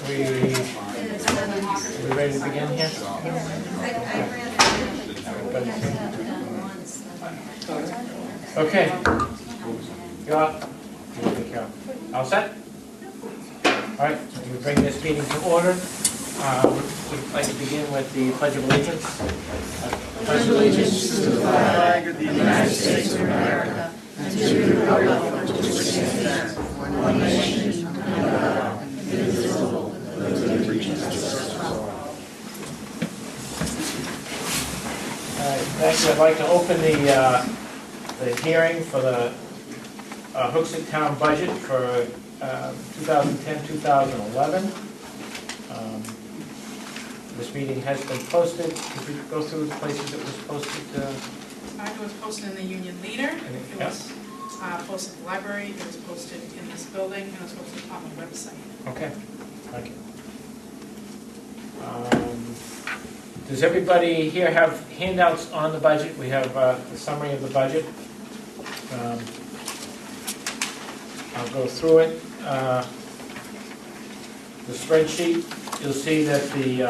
We ready to begin here? Okay. You all set? All right, we bring this meeting to order. We'd like to begin with the Pledge of Allegiance. Pledge allegiance to the flag of the United States of America and to the republic for which it stands, one nation, under God, indivisible, with liberty and justice for all. Next, I'd like to open the hearing for the Hooksett Town budget for 2010-2011. This meeting has been posted. Could you go through the places it was posted? It was posted in the Union Leader. It was posted in the library. It was posted in this building, and it was posted on the website. Okay, thank you. Does everybody here have handouts on the budget? We have the summary of the budget. I'll go through it. The spreadsheet, you'll see that the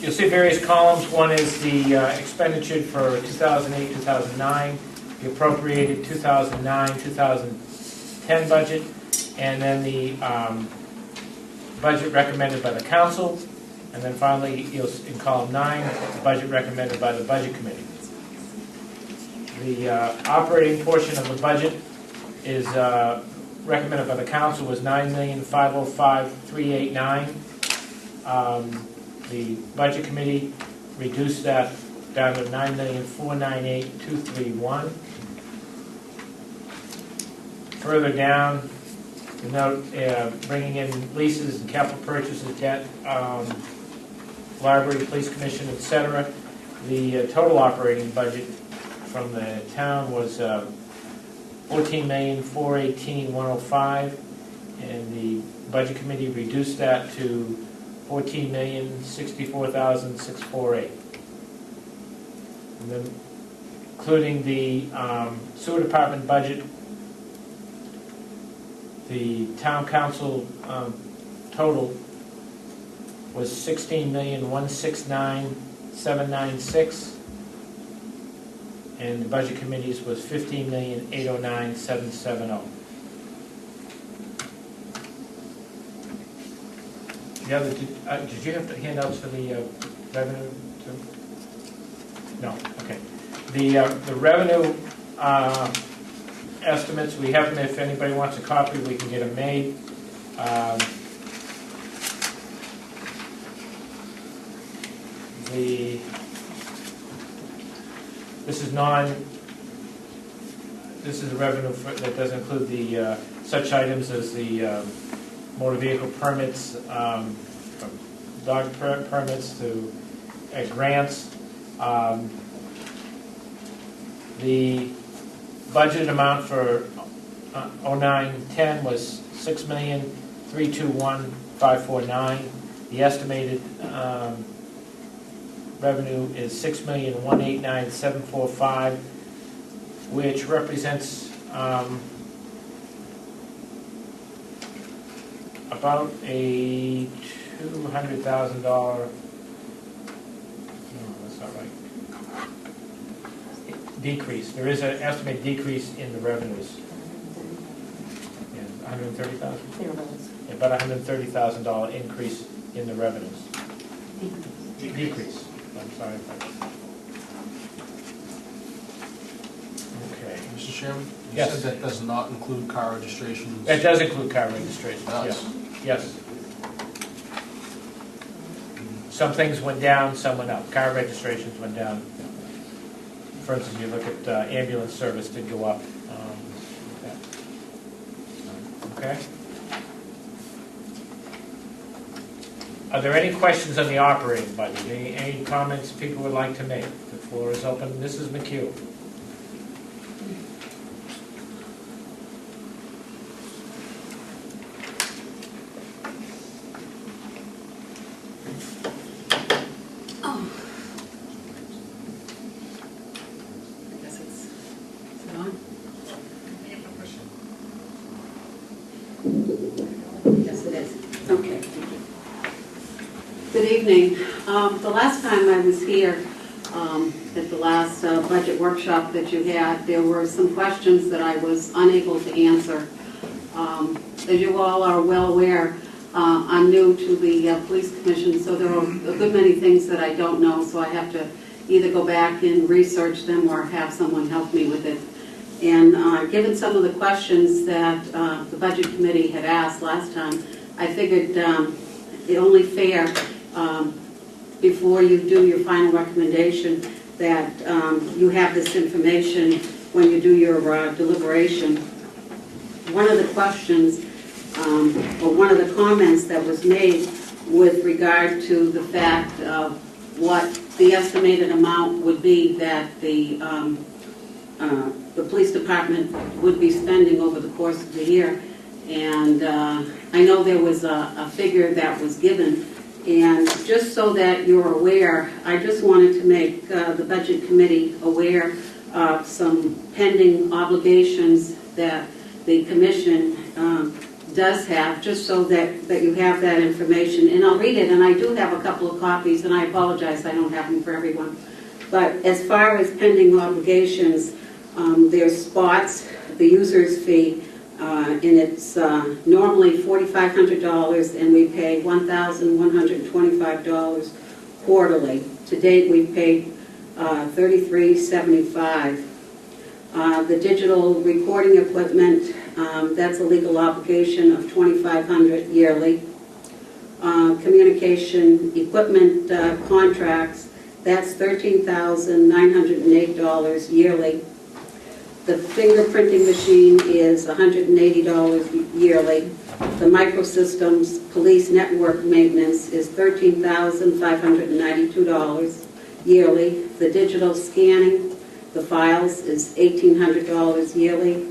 you'll see various columns. One is the expenditure for 2008-2009, the appropriated 2009-2010 budget, and then the budget recommended by the council, and then finally, in column 9, the budget recommended by the budget committee. The operating portion of the budget is recommended by the council was $9,505,389. The budget committee reduced that down to $9,498,231. Further down, you note bringing in leases and capital purchases, debt, library, police commission, etc. The total operating budget from the town was $14,418,105, and the budget committee reduced that to $14,064,648. And then, including the sewer department budget, the town council total was $16,169,796. And the budget committees was $15,809,770. The other, did you have the handouts for the revenue too? No. Okay. The revenue estimates, we have them. If anybody wants a copy, we can get them made. This is a revenue that does include the such items as the motor vehicle permits, from dog permits to grants. The budgeted amount for 09-10 was $6,321,549. The estimated revenue is $6,189,745, which represents about a $200,000. No, that's not right. Decrease. There is an estimated decrease in the revenues. Yeah, 130,000. Yeah, about $130,000 increase in the revenues. Decrease. I'm sorry. Okay. Mr. Chairman? Yes. You said that does not include car registrations? It does include car registrations, It does? yes. Yes. Some things went down, some went up. Car registrations went down. For instance, you look at ambulance service did go up. Okay. Are there any questions on the operating budget? Any comments people would like to make? The floor is open. Mrs. McHugh. Is it on? Yes, it is. Okay. Good evening. The last time I was here, at the last budget workshop that you had, there were some questions that I was unable to answer. As you all are well aware, I'm new to the police commission, so there are a good many things that I don't know, so I have to either go back and research them or have someone help me with it. And given some of the questions that the budget committee had asked last time, I figured it only fair, before you do your final recommendation, that you have this information when you do your deliberation. One of the questions, or one of the comments that was made with regard to the fact of what the estimated amount would be that the police department would be spending over the course of the year. And I know there was a figure that was given. And just so that you're aware, I just wanted to make the Budget Committee aware of some pending obligations that the Commission does have, just so that you have that information. And I'll read it, and I do have a couple of copies, and I apologize, I don't have them for everyone. But as far as pending obligations, there's spots, the user's fee, and it's normally $4,500, and we pay $1,125 quarterly. To date, we've paid $33.75. The digital recording equipment, that's a legal obligation of $2,500 yearly. Communication equipment contracts, that's $13,908 yearly. The fingerprinting machine is $180 yearly. The microsystems police network maintenance is $13,592 yearly. The digital scanning, the files, is $1,800 yearly.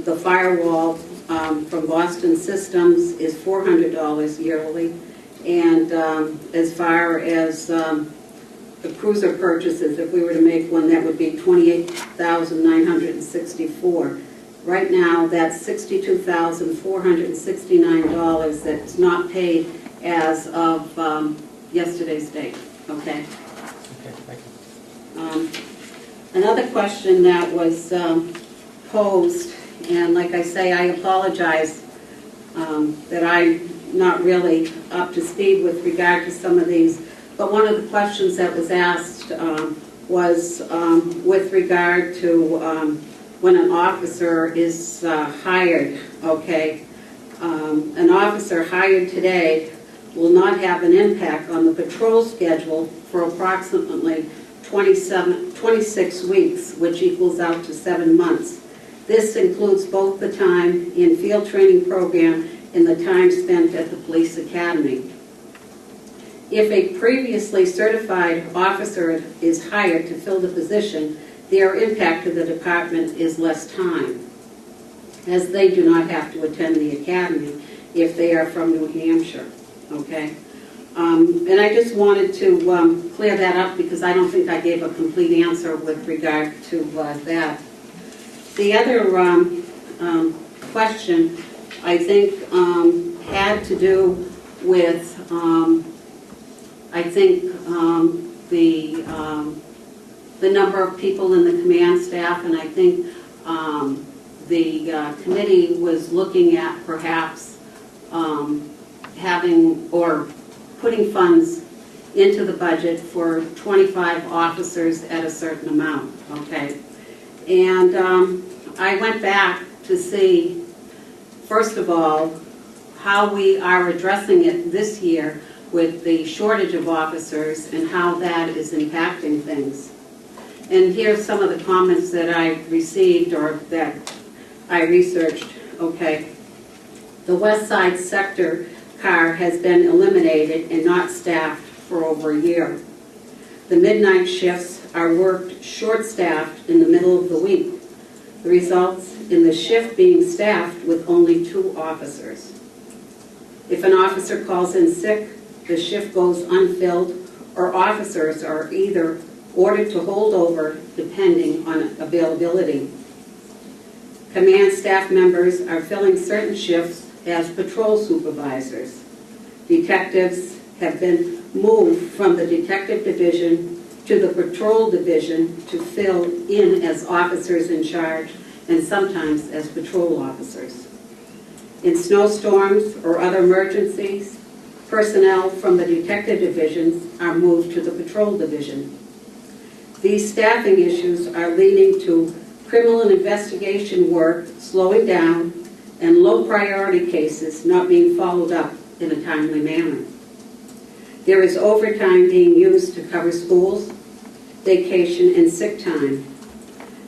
The firewall from Boston Systems is $400 yearly. And as far as the cruiser purchases, if we were to make one, that would be $28,964. Right now, that's $62,469 that's not paid as of yesterday's date. Okay. Okay, thank you. Another question that was posed, and like I say, I apologize that I'm not really up to speed with regard to some of these. But one of the questions that was asked was with regard to when an officer is hired, okay? An officer hired today will not have an impact on the patrol schedule for approximately 26 weeks, which equals out to 7 months. This includes both the time in field training program and the time spent at the police academy. If a previously certified officer is hired to fill the position, their impact to the department is less time, as they do not have to attend the academy if they are from New Hampshire, okay? And I just wanted to clear that up because I don't think I gave a complete answer with regard to that. The other question, I think, had to do with the number of people in the command staff, and I think the committee was looking at perhaps having or putting funds into the budget for 25 officers at a certain amount, okay? And I went back to see, first of all, how we are addressing it this year with the shortage of officers and how that is impacting things. And here's some of the comments that I received or that I researched. Okay, the West Side Sector car has been eliminated and not staffed for over a year. The midnight shifts are worked short-staffed in the middle of the week. The results in the shift being staffed with only 2 officers. If an officer calls in sick, the shift goes unfilled, or officers are either ordered to hold over depending on availability. Command staff members are filling certain shifts as patrol supervisors. Detectives have been moved from the detective division to the patrol division to fill in as officers in charge and sometimes as patrol officers. In snowstorms or other emergencies, personnel from the detective divisions are moved to the patrol division. These staffing issues are leading to criminal investigation work slowing down and low priority cases not being followed up in a timely manner. There is overtime being used to cover schools, vacation, and sick time.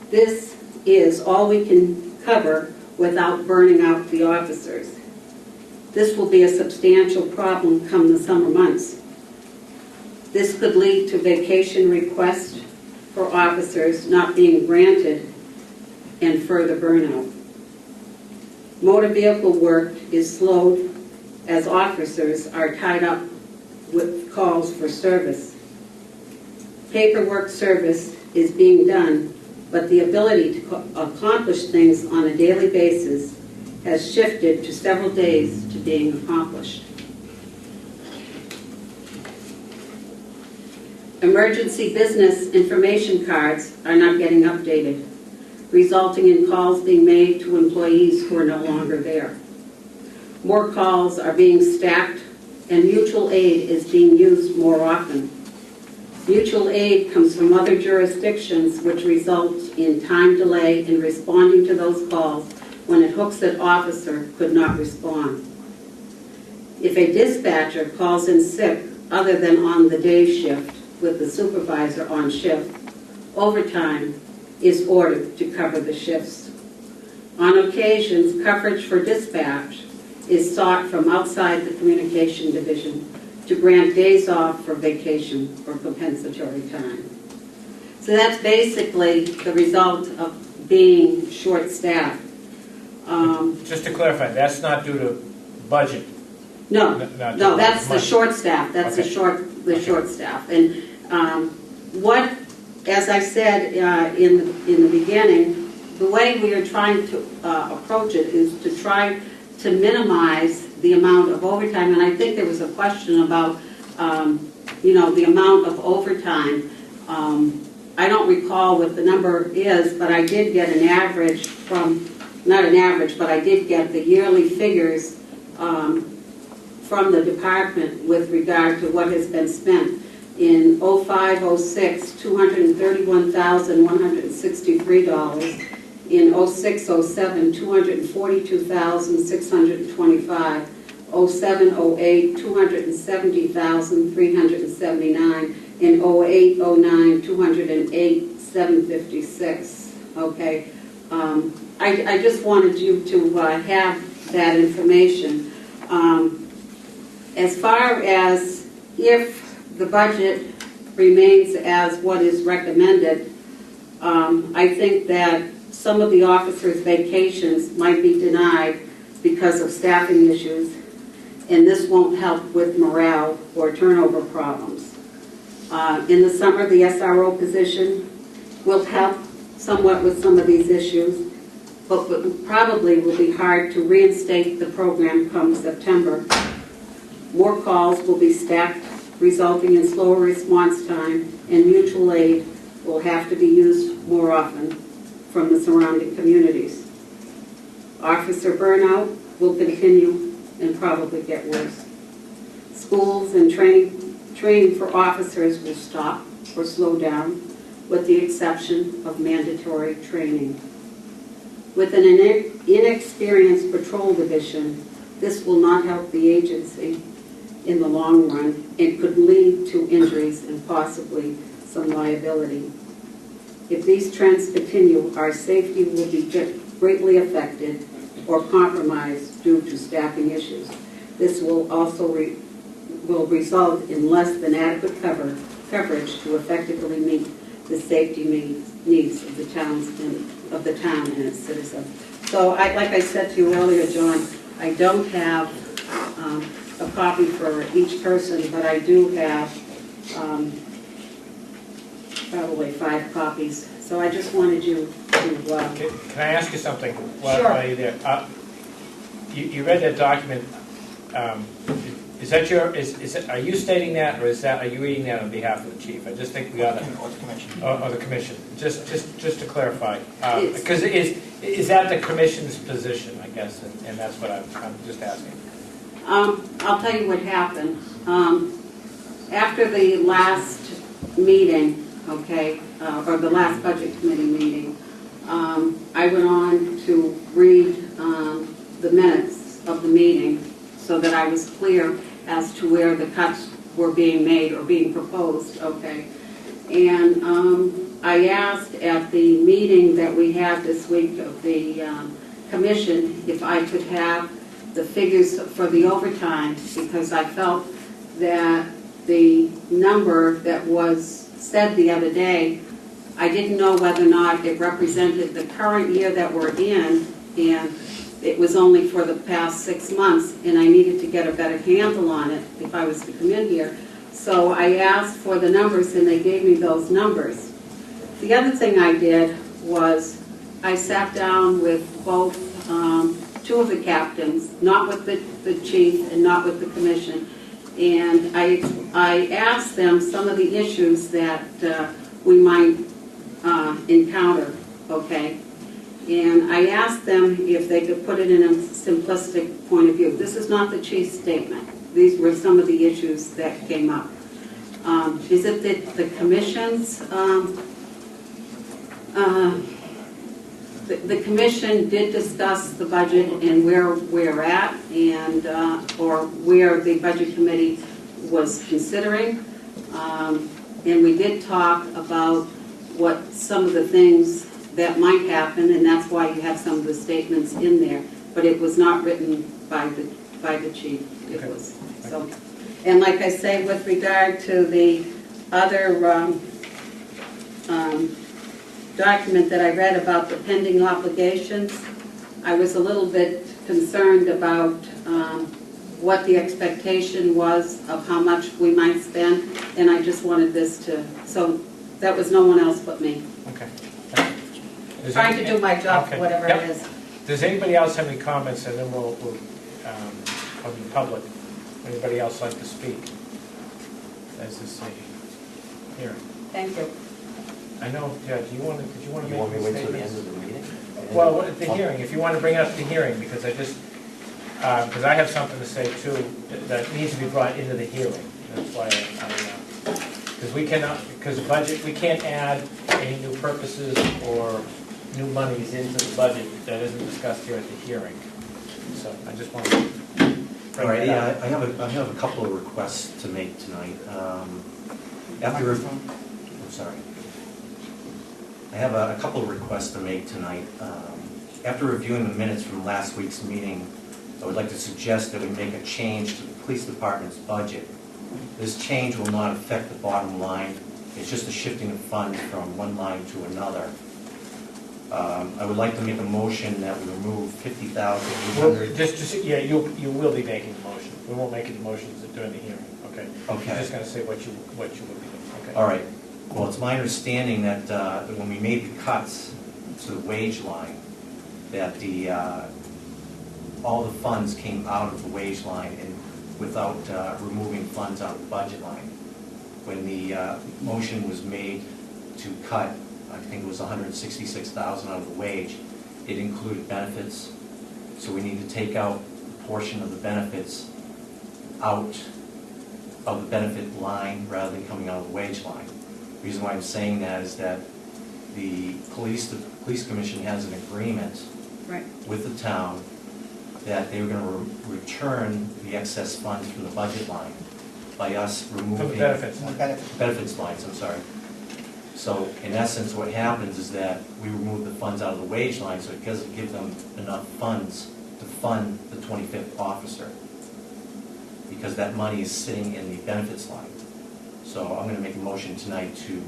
This is all we can cover without burning out the officers. This will be a substantial problem come the summer months. This could lead to vacation requests for officers not being granted and further burnout. Motor vehicle work is slowed as officers are tied up with calls for service. Paperwork service is being done, but the ability to accomplish things on a daily basis has shifted to several days to being accomplished. Emergency business information cards are not getting updated, resulting in calls being made to employees who are no longer there. More calls are being stacked, and mutual aid is being used more often. Mutual aid comes from other jurisdictions, which results in time delay in responding to those calls when it hooks that officer could not respond. If a dispatcher calls in sick other than on the day shift with the supervisor on shift, overtime is ordered to cover the shifts. On occasions, coverage for dispatch is sought from outside the communication division to grant days off for vacation or compensatory time. So that's basically the result of being short-staffed. Just to clarify, that's not due to budget? No, Not no, due that's to the money. short staff. That's Okay. the short staff. And what, as I said in the beginning, the way we are trying to approach it is to try to minimize the amount of overtime. And I think there was a question about, the amount of overtime. I don't recall what the number is, but I did get an average from, not an average, but I did get the yearly figures from the department with regard to what has been spent. In 05-06, $231,163. In 06-07, $242,625. 07-08, $270,379. In 08-09, $208,756. Okay, I just wanted you to have that information. As far as if the budget remains as what is recommended, I think that some of the officers' vacations might be denied because of staffing issues, and this won't help with morale or turnover problems. In the summer, the SRO position will help somewhat with some of these issues, but probably will be hard to reinstate the program come September. More calls will be stacked, resulting in slower response time, and mutual aid will have to be used more often from the surrounding communities. Officer burnout will continue and probably get worse. Schools and training for officers will stop or slow down, with the exception of mandatory training. With an inexperienced patrol division, this will not help the agency in the long run. It could lead to injuries and possibly some liability. If these trends continue, our safety will be greatly affected or compromised due to staffing issues. This will also will result in less than adequate coverage to effectively meet the safety needs of the town and its citizens. So, like I said to you earlier, John, I don't have a copy for each person, but I do have probably 5 copies. So I just wanted you to... Can I ask you something Sure. while you're there? you read that document, is that are you stating that, or are you reading that on behalf of the chief? I just think we ought to. Or the commission. Or the commission, just to clarify, because is that the commission's position, I guess, and that's what I'm just asking. I'll tell you what happened. After the last meeting, okay, or the last budget committee meeting, I went on to read the minutes of the meeting so that I was clear as to where the cuts were being made or being proposed, okay? And I asked at the meeting that we had this week of the commission if I could have the figures for the overtime, because I felt that the number that was said the other day, I didn't know whether or not it represented the current year that we're in, and it was only for the past 6 months, and I needed to get a better handle on it if I was to come in here. So I asked for the numbers, and they gave me those numbers. The other thing I did was I sat down with both, two of the captains, not with the chief and not with the commission, and I asked them some of the issues that we might encounter, okay? And I asked them if they could put it in a simplistic point of view. This is not the chief's statement. These were some of the issues that came up. Is it that the commission's, the commission did discuss the budget and where we're at, and or where the budget committee was considering. And we did talk about what some of the things that might happen, and that's why you have some of the statements in there. But it was not written by the chief. It was so. And like I say, with regard to the other document that I read about the pending obligations, I was a little bit concerned about what the expectation was of how much we might spend, and I just wanted this to, so that was no one else but me. Okay. Trying to do my job, Okay. whatever Yep. it is. Does anybody else have any comments, and then we'll from the public? Anybody else like to speak? As this here. Thank you. I know, did you want to You make want me to any wait till the statements? end of the meeting? Well, at the hearing, if you want to bring up the hearing, because because I have something to say too, that needs to be brought into the hearing. That's why because we cannot, because the budget, we can't add any new purposes or new monies into the budget that isn't discussed here at the hearing. So I just want to All bring right, it yeah, up. I have a couple of requests to make tonight. I'm sorry. I have a couple of requests to make tonight. After reviewing the minutes from last week's meeting, I would like to suggest that we make a change to the police department's budget. This change will not affect the bottom line. It's just a shifting of funds from one line to another. I would like to make a motion that we remove $50,800. Yeah, you will be making the motion. We won't make any motions during the hearing, okay? Okay. You're just going to say what you will be doing, okay? All right. Well, it's my understanding that when we made the cuts to the wage line, that all the funds came out of the wage line and without removing funds out of the budget line. When the motion was made to cut, I think it was $166,000 out of the wage, it included benefits. So we need to take out a portion of the benefits out of the benefit line rather than coming out of the wage line. The reason why I'm saying that is that the police commission has an agreement Right. with the town that they were going to return the excess funds from the budget line by us removing... From the benefits. Benefits lines, I'm sorry. So in essence, what happens is that we remove the funds out of the wage line, so it doesn't give them enough funds to fund the 25th officer, because that money is sitting in the benefits line. So I'm going to make a motion tonight to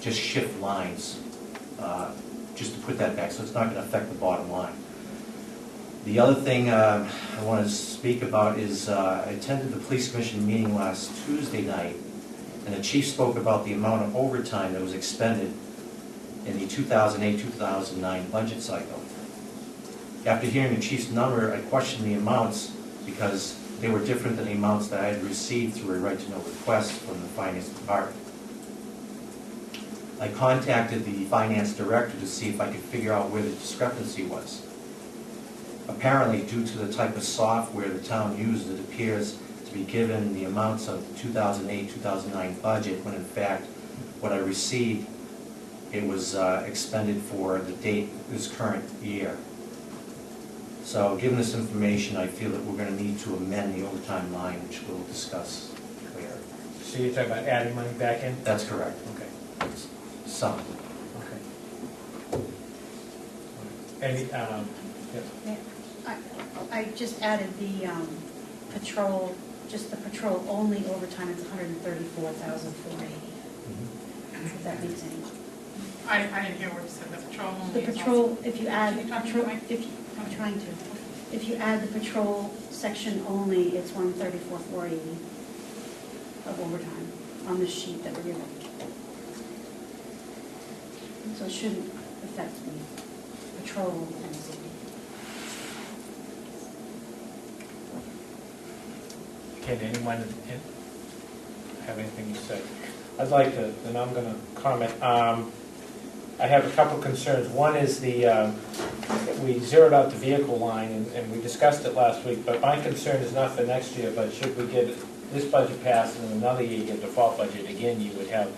just shift lines, just to put that back, so it's not going to affect the bottom line. The other thing I want to speak about is I attended the police commission meeting last Tuesday night, and the chief spoke about the amount of overtime that was expended in the 2008-2009 budget cycle. After hearing the chief's number, I questioned the amounts because they were different than the amounts that I had received through a right-to-know request from the finance department. I contacted the finance director to see if I could figure out where the discrepancy was. Apparently, due to the type of software the town uses, it appears to be given the amounts of 2008-2009 budget, when in fact, what I received, it was expended for the date this current year. So, given this information, I feel that we're going to need to amend the overtime line, which we'll discuss later. So you're talking about adding money back in? That's correct. Okay. Some. Okay. Any, yes. I just added the patrol, just the patrol only overtime, it's 134,480. If that makes any. I didn't hear what you said, the patrol only. The is patrol, if you add, Can you talk to patrol, Mike? I'm trying to. If you add the patrol section only, it's 134,480 of overtime on the sheet that we're given. So it shouldn't affect the patrol and safety. Can anyone have anything to say? I'd like to, and I'm going to comment. I have a couple concerns. One is we zeroed out the vehicle line, and we discussed it last week, but my concern is not for next year, but should we get this budget passed and another year you get default budget, again, you would have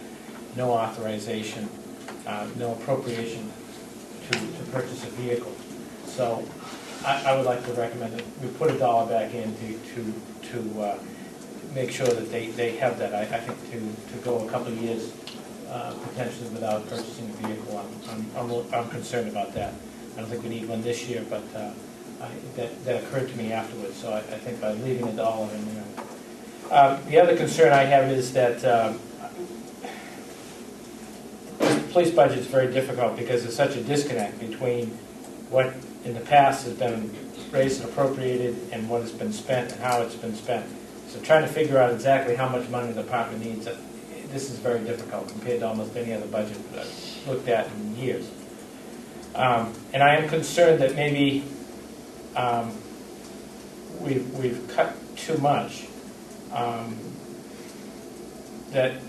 no authorization, no appropriation to purchase a vehicle. So I would like to recommend that we put $1 back in to make sure that they have that. I think to go a couple of years potentially without purchasing a vehicle, I'm concerned about that. I don't think we need one this year, but that occurred to me afterwards, so I think by leaving $1 in there. The other concern I have is that the police budget is very difficult because there's such a disconnect between what in the past has been raised and appropriated and what has been spent and how it's been spent. So trying to figure out exactly how much money the department needs, this is very difficult compared to almost any other budget that I've looked at in years. And I am concerned that maybe we've cut too much. That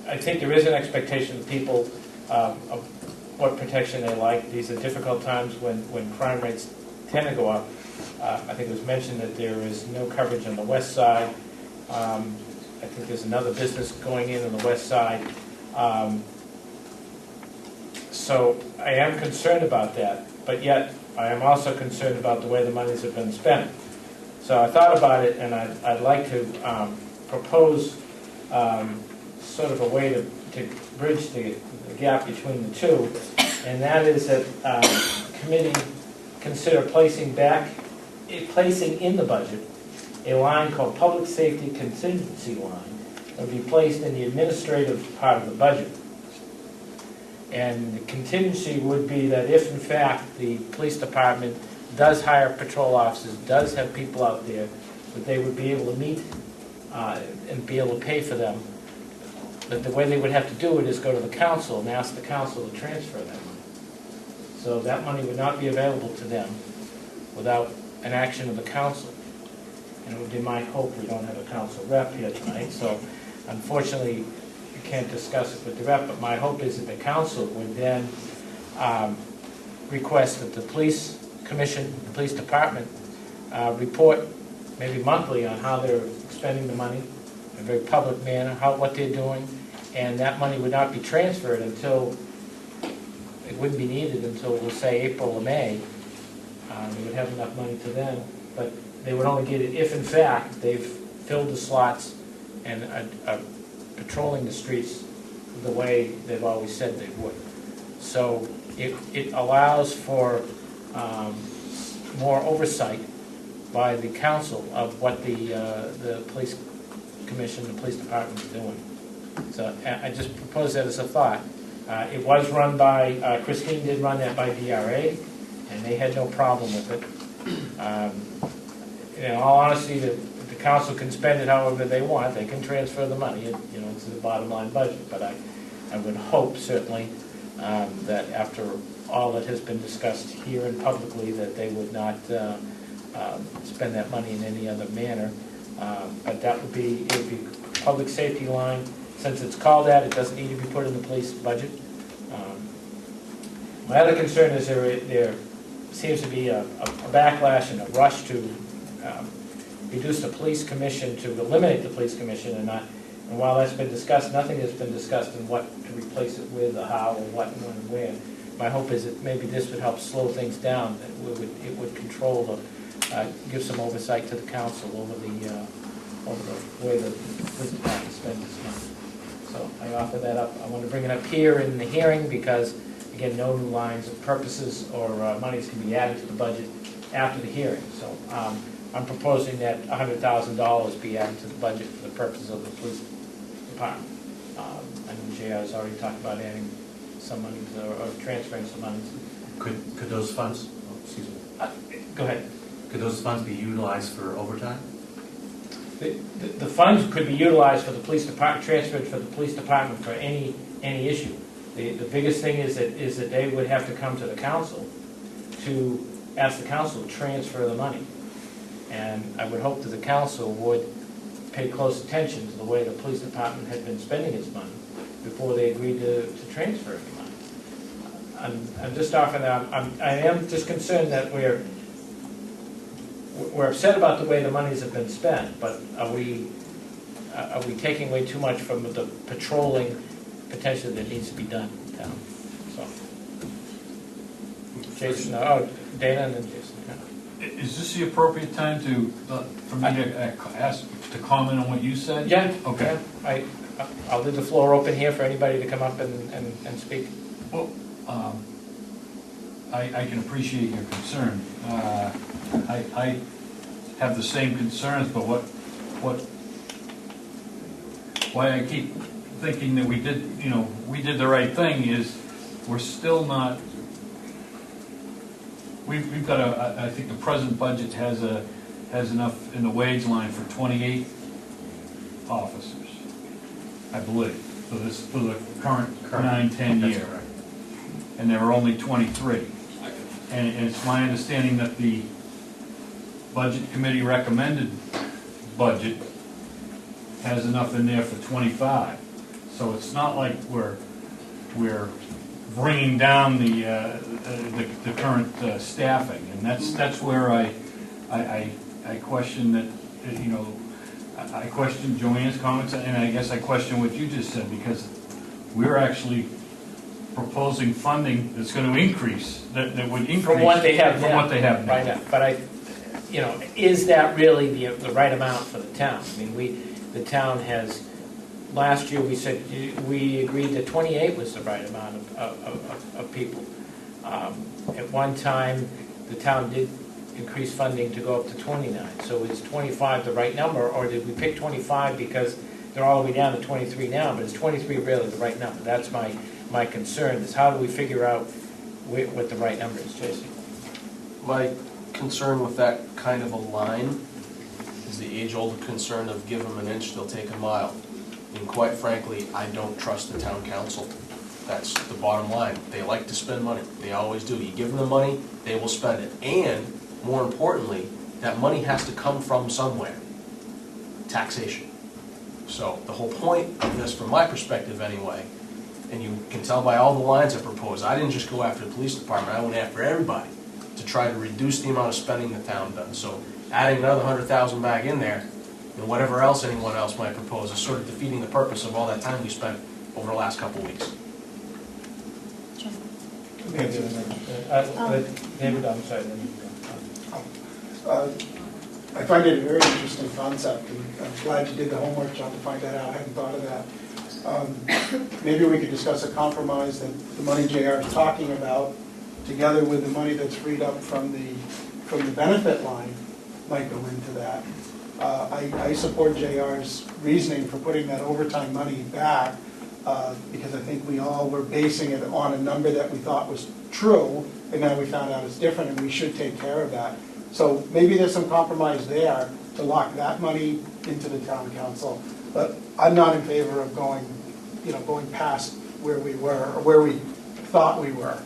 I think there is an expectation of people of what protection they like. These are difficult times when crime rates tend to go up. I think it was mentioned that there is no coverage on the west side. I think there's another business going in on the west side. So I am concerned about that, but yet I am also concerned about the way the monies have been spent. So I thought about it, and I'd like to propose sort of a way to bridge the gap between the two, and that is that committee consider placing in the budget a line called Public Safety Contingency Line that would be placed in the administrative part of the budget. And the contingency would be that if, in fact, the police department does hire patrol officers, does have people out there, that they would be able to meet and be able to pay for them. But the way they would have to do it is go to the council and ask the council to transfer that money. So that money would not be available to them without an action of the council. And it would be my hope, we don't have a council rep here tonight, so unfortunately we can't discuss it with the rep, but my hope is that the council would then request that the police commission, the police department, report maybe monthly on how they're spending the money in a very public manner, what they're doing, and that money would not be transferred until, it wouldn't be needed until, we'll say, April or May. They would have enough money to then, but they would only get it if, in fact, they've filled the slots and are patrolling the streets the way they've always said they would. So it allows for more oversight by the council of what the police commission, the police department is doing. So I just propose that as a thought. It was run by, Christine did run that by DRA, and they had no problem with it. In all honesty, the council can spend it however they want. They can transfer the money, to the bottom line budget. But I would hope certainly that after all that has been discussed here and publicly, that they would not spend that money in any other manner. But that would be, it would be public safety line. Since it's called that, it doesn't need to be put in the police budget. My other concern is there seems to be a backlash and a rush to reduce the police commission, to eliminate the police commission, and while that's been discussed, nothing has been discussed in what to replace it with, or how, or what, and when, and where. My hope is that maybe this would help slow things down, that it would control give some oversight to the council over the way the police department spends its money. So I offer that up. I want to bring it up here in the hearing because, again, no new lines of purposes or monies can be added to the budget after the hearing. So I'm proposing that $100,000 be added to the budget for the purposes of the police department. I know JR has already talked about adding some monies or transferring some monies. Could those funds, excuse me, Go ahead. could those funds be utilized for overtime? The funds could be utilized for the police department, transferred for the police department for any issue. The biggest thing is that they would have to come to the council to ask the council to transfer the money. And I would hope that the council would pay close attention to the way the police department had been spending its money before they agreed to transfer the money. I'm just offering that. I am just concerned that we're upset about the way the monies have been spent, but are we taking away too much from the patrolling potential that needs to be done in town? So, Jason, Dana, and then Jason. Is this the appropriate time for me to ask to comment on what you said? Yeah. Okay. Yeah, I'll leave the floor open here for anybody to come up and speak. Well, I can appreciate your concern. I have the same concerns, but why I keep thinking that we did the right thing is we're still not. We've got I think the present budget has enough in the wage line for 28 officers, I believe, for the current 9-10 year. That's correct. And there are only 23. And it's my understanding that the budget committee recommended budget has enough in there for 25. So it's not like we're bringing down the current staffing, and that's where I question that. I question Joanne's comments, and I guess I question what you just said, because we're actually proposing funding that's going to increase, that would increase From what they have from now. what they have now. Right now. But is that really the right amount for the town? I mean, the town has, last year we said, we agreed that 28 was the right amount of people. At one time, the town did increase funding to go up to 29. So is 25 the right number, or did we pick 25 because they're all the way down to 23 now, but is 23 really the right number? That's my concern, is how do we figure out what the right number is, Jason? My concern with that kind of a line is the age-old concern of give them an inch, they'll take a mile. And quite frankly, I don't trust the town council. That's the bottom line. They like to spend money. They always do. You give them the money, they will spend it. And, more importantly, that money has to come from somewhere. Taxation. So the whole point of this, from my perspective anyway, and you can tell by all the lines I proposed, I didn't just go after the police department, I went after everybody to try to reduce the amount of spending the town does. So adding another 100,000 back in there, and whatever else anyone else might propose, is sort of defeating the purpose of all that time we spent over the last couple of weeks. David, I'm sorry. I find it a very interesting concept, and I'm glad you did the homework, John, to find that out. I hadn't thought of that. Maybe we could discuss a compromise that the money JR is talking about, together with the money that's freed up from the benefit line, might go into that. I support JR's reasoning for putting that overtime money back, because I think we all were basing it on a number that we thought was true, and now we found out it's different, and we should take care of that. So maybe there's some compromise there to lock that money into the town council, but I'm not in favor of going past where we were, or where we thought we were.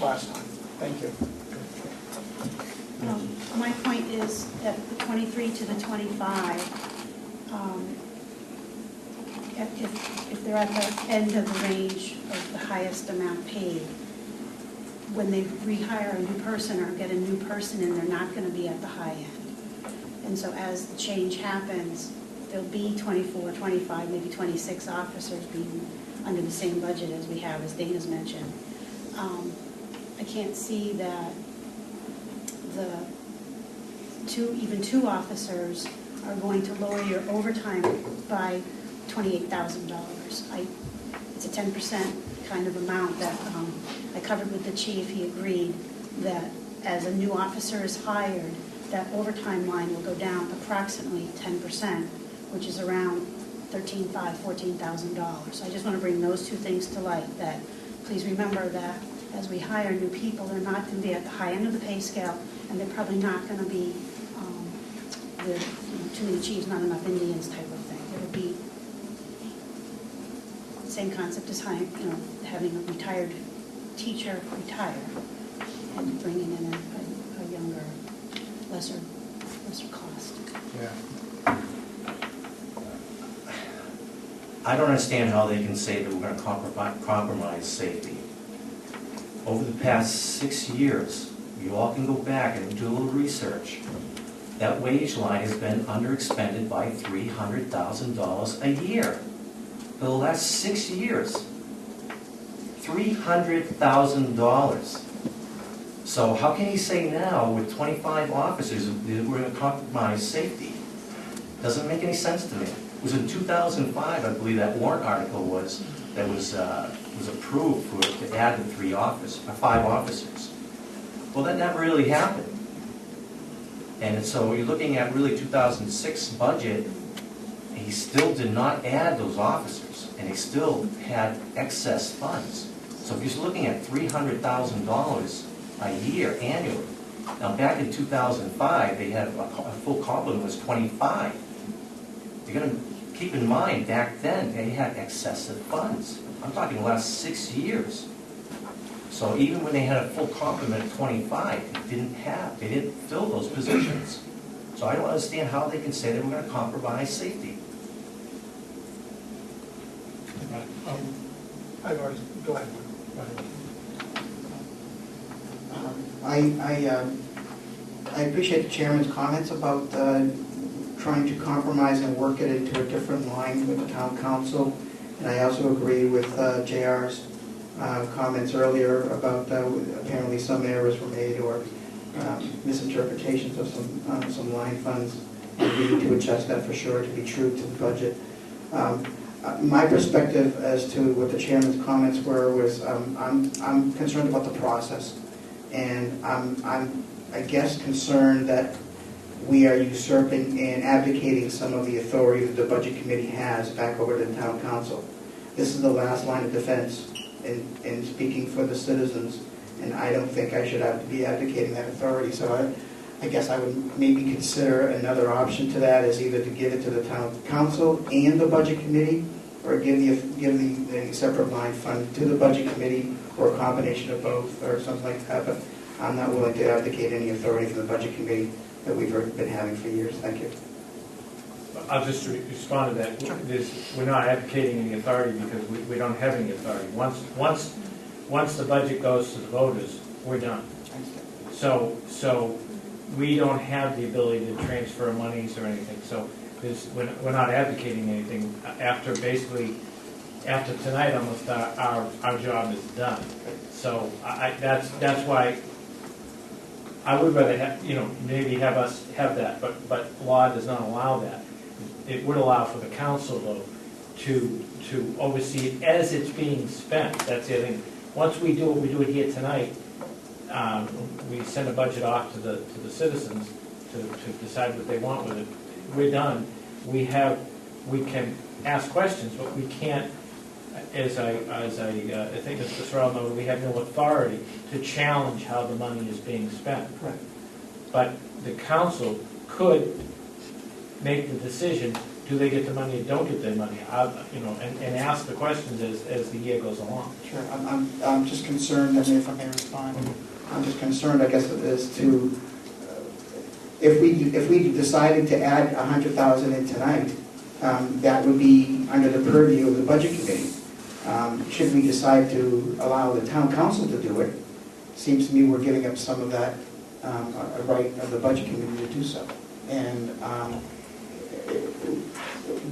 last time. Thank you. My point is that the 23 to the 25, if they're at the end of the range of the highest amount paid, when they rehire a new person or get a new person in, they're not going to be at the high end. And so as the change happens, there'll be 24, 25, maybe 26 officers being under the same budget as we have, as Dana's mentioned. I can't see that even two officers are going to lower your overtime by $28,000. It's a 10% kind of amount that I covered with the chief. He agreed that as a new officer is hired, that overtime line will go down approximately 10%, which is around $13,500, $14,000. So I just want to bring those two things to light, that please remember that as we hire new people, they're not going to be at the high end of the pay scale, and they're probably not going to be too many chiefs, not enough Indians type of thing. It'll be the same concept as having a retired teacher retire and bringing in a younger, lesser cost. Yeah. I don't understand how they can say that we're going to compromise safety. Over the past 6 years, you all can go back and do a little research. That wage line has been underexpended by $300,000 a year for the last 6 years. $300,000. So how can he say now, with 25 officers, that we're going to compromise safety? Doesn't make any sense to me. It was in 2005, I believe, that warrant article was approved to add the 5 officers. Well, that never really happened. And so you're looking at really 2006 budget, he still did not add those officers, and he still had excess funds. So if you're looking at $300,000 a year annually, now back in 2005, they had a full complement was 25. You're going to keep in mind, back then, they had excessive funds. I'm talking the last 6 years. So even when they had a full complement of 25, they didn't fill those positions. So I don't understand how they can say that we're going to compromise safety. I've already, go ahead. I appreciate the chairman's comments about trying to compromise and work it into a different line with the town council. And I also agree with JR's comments earlier about apparently some errors were made or misinterpretations of some line funds. And we need to adjust that for sure to be true to the budget. My perspective as to what the chairman's comments were was I'm concerned about the process. And I'm I guess concerned that we are usurping and abdicating some of the authority that the budget committee has back over to the town council. This is the last line of defense in speaking for the citizens, and I don't think I should have to be abdicating that authority. So I guess I would maybe consider another option to that is either to give it to the town council and the budget committee, or give the separate line fund to the budget committee, or a combination of both, or something like that. But I'm not willing to abdicate any authority from the budget committee that we've been having for years. Thank you. I'll just respond to that. We're not advocating any authority because we don't have any authority. Once the budget goes to the voters, we're done. So we don't have the ability to transfer monies or anything. So we're not advocating anything. After tonight, almost our job is done. So that's why I would rather have, maybe have us have that, but law does not allow that. It would allow for the council, though, to oversee it as it's being spent. That's the other thing. Once we do it here tonight, we send a budget off to the citizens to decide what they want with it. We're done. We can ask questions, but we can't, as I think Mr. Sorrell noted, we have no authority to challenge how the money is being spent. Right. But the council could make the decision do they get the money or don't get their money? You know, and ask the questions as the year goes along. Sure, I'm just concerned, I mean, if I may respond, I'm just concerned, I guess, as to, if we decided to add 100,000 in tonight, that would be under the purview of the budget committee. Should we decide to allow the town council to do it, seems to me we're giving up some of that, a right of the budget committee to do so. And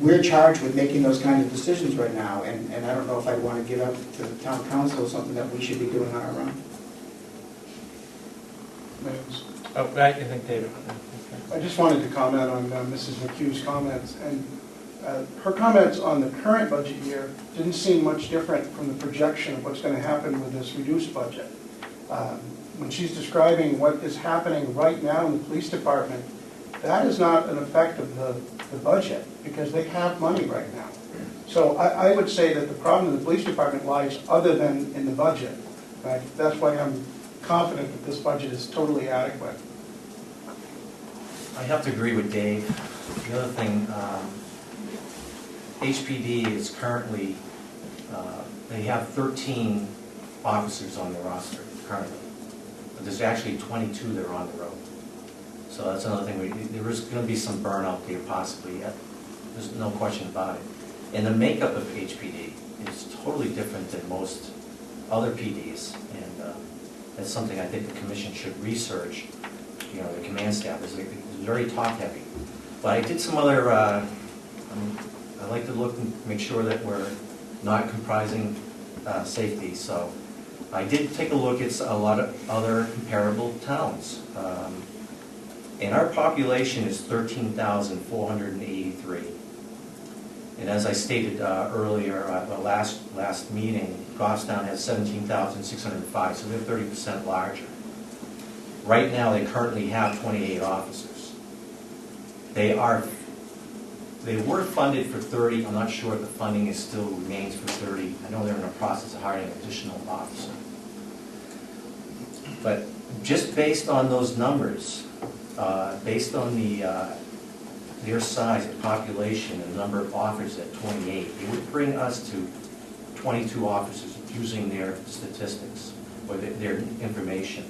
we're charged with making those kinds of decisions right now, and I don't know if I'd want to give up to the town council something that we should be doing on our own. Oh, I think David. I just wanted to comment on Mrs. McHugh's comments, and her comments on the current budget year didn't seem much different from the projection of what's going to happen with this reduced budget. When she's describing what is happening right now in the police department, that is not an effect of the budget, because they have money right now. So I would say that the problem in the police department lies other than in the budget. Right? That's why I'm confident that this budget is totally adequate. I have to agree with Dave. The other thing, HPD is currently, they have 13 officers on their roster currently. But there's actually 22 that are on the road. So that's another thing, there is going to be some burnout there possibly, there's no question about it. And the makeup of HPD is totally different than most other PDs, and that's something I think the commission should research. You know, the command staff is very top-heavy. But I did some other, I like to look and make sure that we're not comprising safety, so I did take a look at a lot of other comparable towns. And our population is 13,483. And as I stated earlier, the last meeting, Goffstown has 17,605, so they're 30% larger. Right now, they currently have 28 officers. They were funded for 30. I'm not sure if the funding still remains for 30. I know they're in the process of hiring an additional officer. But just based on those numbers, based on their size, the population, and the number of officers at 28, it would bring us to 22 officers using their statistics or their information.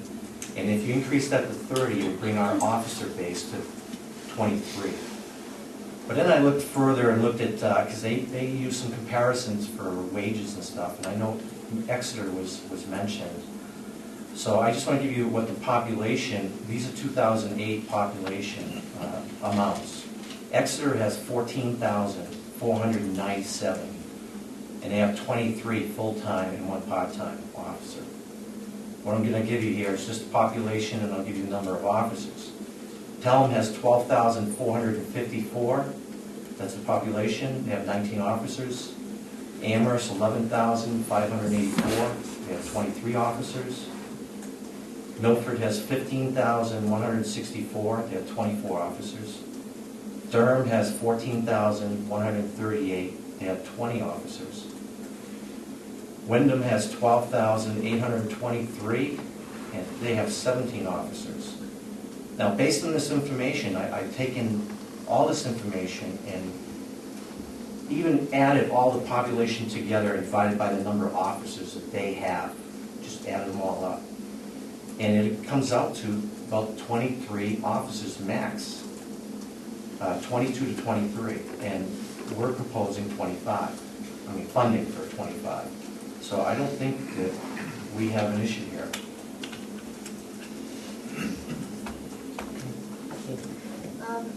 And if you increase that to 30, it would bring our officer base to 23. But then I looked further and looked at, because they use some comparisons for wages and stuff, and I know Exeter was mentioned. So I just want to give you what the population, these are 2008 population amounts. Exeter has 14,497, and they have 23 full-time and 1 part-time officer. What I'm going to give you here is just the population, and I'll give you the number of officers. Pelham has 12,454. That's the population. They have 19 officers. Amherst, 11,584. They have 23 officers. Milford has 15,164. They have 24 officers. Durham has 14,138. They have 20 officers. Wyndham has 12,823, and they have 17 officers. Now, based on this information, I've taken all this information and even added all the population together and divided by the number of officers that they have. Just added them all up. And it comes out to about 23 officers max, 22 to 23, and we're proposing 25. I mean, funding for 25. So I don't think that we have an issue here.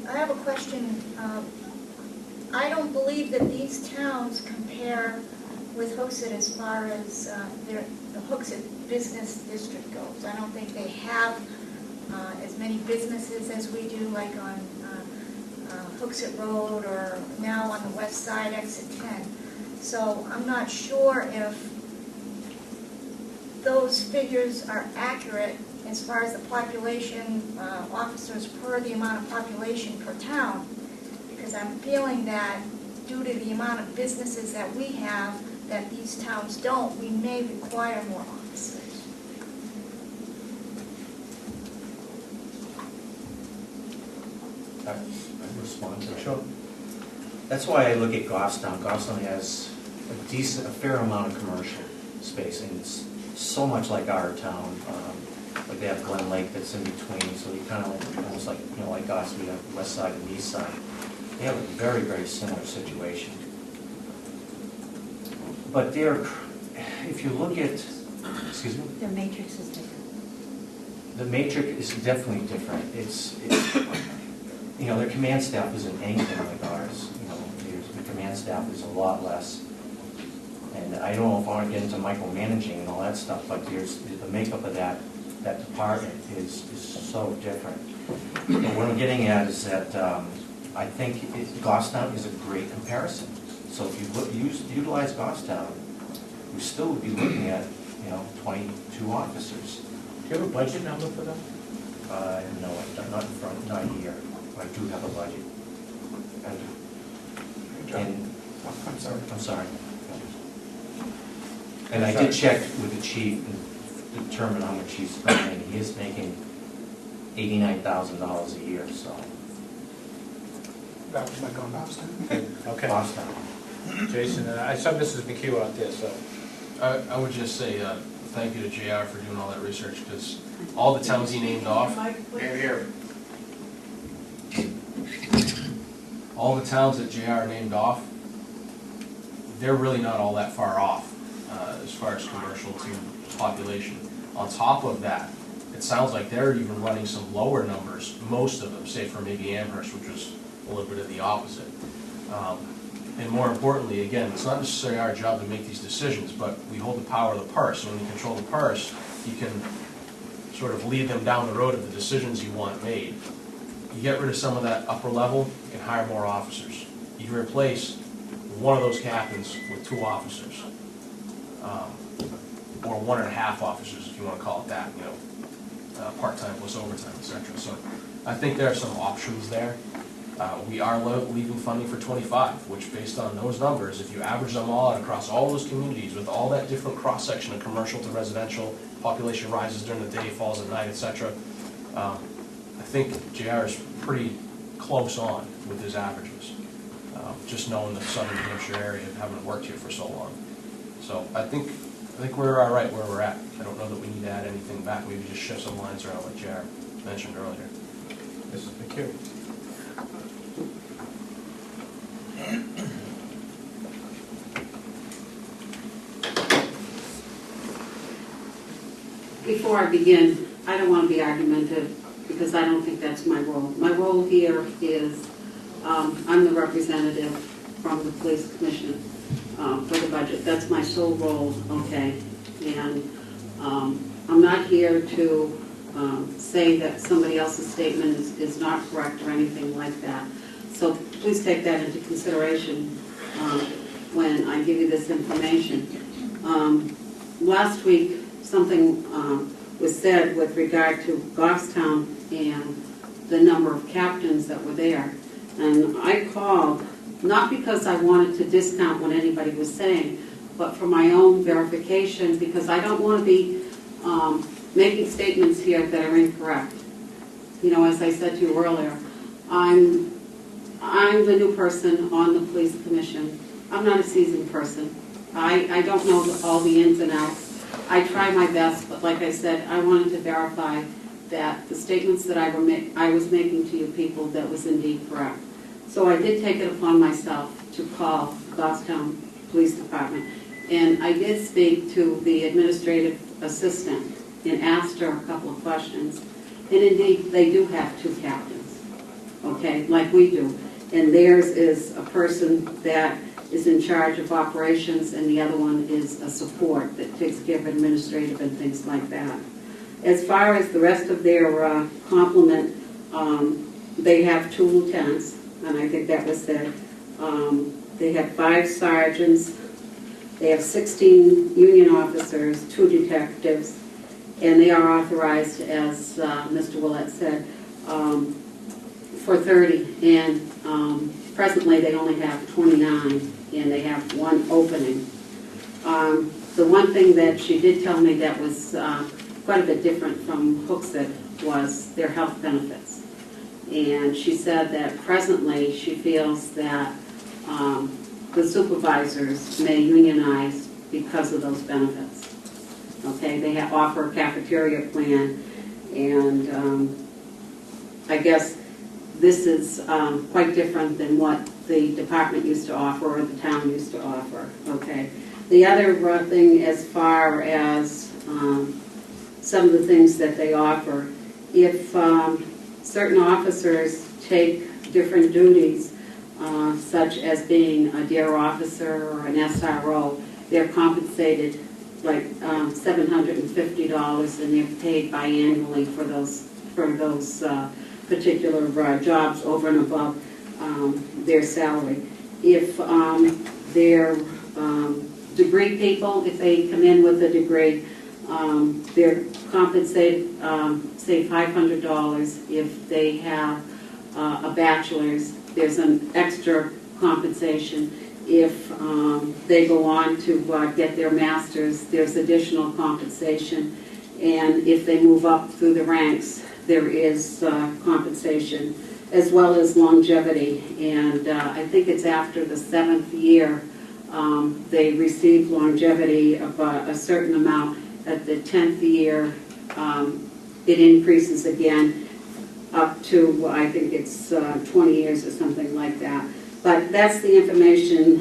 I have a question. I don't believe that these towns compare with Hooksett as far as the Hooksett business district goes. I don't think they have as many businesses as we do, like on Hooksett Road or now on the west side, exit 10. So I'm not sure if those figures are accurate as far as the population, officers per the amount of population per town, because I'm feeling that due to the amount of businesses that we have, that these towns don't, we may require more officers. I respond to that. Sure. That's why I look at Goffstown. Goffstown has a fair amount of commercial space, and it's so much like our town. Like they have Glen Lake that's in between, so you kind of almost like, like us, we have the west side and the east side. They have a very, very similar situation. But if you look at, excuse me? Their matrix is different. The matrix is definitely different. It's their command staff isn't anything like ours. The command staff is a lot less. And I don't know if I want to get into micromanaging and all that stuff, but the makeup of that department is so different. But what I'm getting at is that I think Goffstown is a great comparison. So if you utilize Goffstown, we still would be looking at 22 officers. Do you have a budget number for them? No, not here. I do have a budget. I do. And I'm sorry. And I did check with the chief and determine how much he's spending. He is making $89,000 a year, so. That was my comment. Okay. Boston. Jason, I saw Mrs. McHugh out there, so. I would just say thank you to JR for doing all that research, because all the towns he named off, all the towns that JR named off, they're really not all that far off as far as commercial to population. On top of that, it sounds like they're even running some lower numbers, most of them, say for maybe Amherst, which was a little bit of the opposite. And more importantly, again, it's not necessarily our job to make these decisions, but we hold the power of the purse. And when you control the purse, you can sort of lead them down the road of the decisions you want made. You get rid of some of that upper level, you can hire more officers. You can replace one of those captains with 2 officers. Or 1.5 officers, if you want to call it that, part-time plus overtime, etc. So I think there are some options there. We are leaving funding for 25, which based on those numbers, if you average them all out across all those communities with all that different cross-section of commercial to residential, population rises during the day, falls at night, etc., I think JR is pretty close on with his averages, just knowing the southern New Hampshire area and having worked here for so long. So I think we're all right where we're at. I don't know that we need to add anything back. Maybe just shift some lines around like JR mentioned earlier. Mrs. McHugh. Before I begin, I don't want to be argumentative because I don't think that's my role. My role here is I'm the representative from the police commission for the budget. That's my sole role, okay? And I'm not here to say that somebody else's statement is not correct or anything like that. So please take that into consideration when I give you this information. Last week, something was said with regard to Goffstown and the number of captains that were there. And I called, not because I wanted to discount what anybody was saying, but for my own verification, because I don't want to be making statements here that are incorrect. As I said to you earlier, I'm the new person on the police commission. I'm not a seasoned person. I don't know all the ins and outs. I try my best, but like I said, I wanted to verify that the statements that I was making to you people, that was indeed correct. So I did take it upon myself to call Goffstown Police Department. And I did speak to the administrative assistant and asked her a couple of questions. And indeed, they do have 2 captains, okay, like we do. And theirs is a person that is in charge of operations, and the other one is a support that takes care of administrative and things like that. As far as the rest of their complement, they have 2 lieutenants, and I think that was said. They have 5 sergeants. They have 16 union officers, 2 detectives, and they are authorized, as Mr. Willett said, for 30. And presently, they only have 29, and they have 1 opening. The one thing that she did tell me that was quite a bit different from Hooksett was their health benefits. And she said that presently she feels that the supervisors may unionize because of those benefits. Okay, they offer a cafeteria plan, and I guess this is quite different than what the department used to offer or the town used to offer, okay? The other thing, as far as some of the things that they offer, if certain officers take different duties, such as being a DARE officer or an SRO, they're compensated like $750, and they're paid biannually for those particular jobs over and above their salary. If they're degree people, if they come in with a degree, they're compensated, say $500. If they have a bachelor's, there's an extra compensation. If they go on to get their master's, there's additional compensation. And if they move up through the ranks, there is compensation, as well as longevity. And I think it's after the 7th year, they receive longevity of a certain amount. At the 10th year, it increases again up to, I think it's 20 years or something like that. But that's the information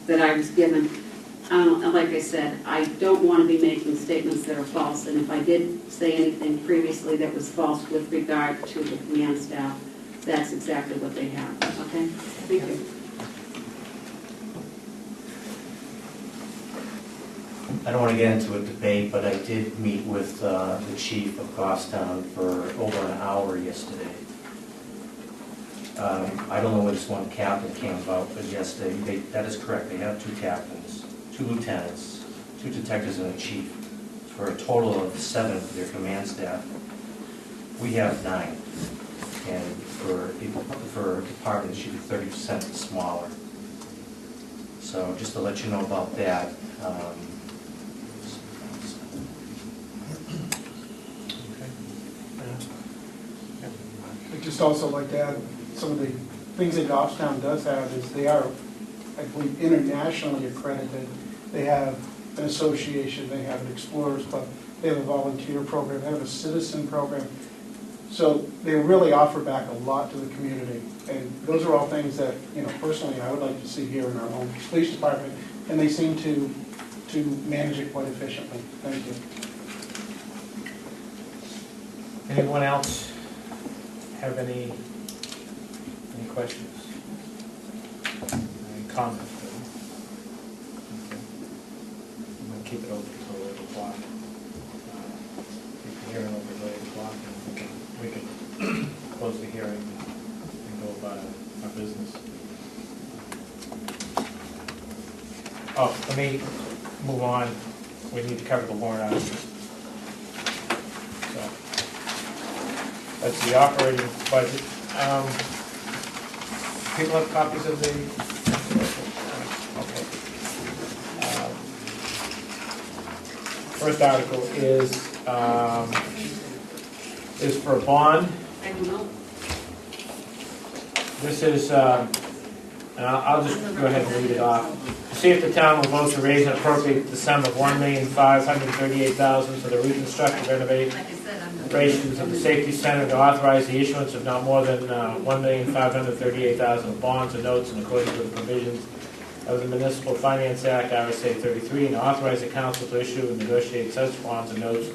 that I was given. Like I said, I don't want to be making statements that are false, and if I did say anything previously that was false with regard to the command staff, that's exactly what they have, okay? Thank you. I don't want to get into a debate, but I did meet with the chief of Goffstown for over an hour yesterday. I don't know where this one captain came about, but yes, that is correct. They have 2 captains, 2 lieutenants, 2 detectives, and a chief, for a total of 7 for their command staff. We have 9, and for a department, it should be 30% smaller. So just to let you know about that. I'd just also like to add, some of the things that Goffstown does have is they are, I believe, internationally accredited. They have an association, they have an Explorers Club, they have a volunteer program, they have a citizen program. So they really offer back a lot to the community. And those are all things that, personally, I would like to see here in our own police department, and they seem to manage it quite efficiently. Thank you. Anyone else have any questions? Any comments? Okay. I'm going to keep it open until 8 o'clock. Keep the hearing open until 8 o'clock, and we can close the hearing and go about our business. Oh, let me move on. We need to cover the warrant articles. So, that's the operating budget. People have copies of the, okay. First article is for a bond. I don't know. This is, and I'll just go ahead and read it off. To see if the town will vote to raise and appropriate the sum of $1,538,000 for the reconstruct, renovate, operations of the safety center, to authorize the issuance of not more than $1,538,000 of bonds or notes in accordance with the provisions of the Municipal Finance Act, RSA 33, and authorize the council to issue and negotiate such bonds or notes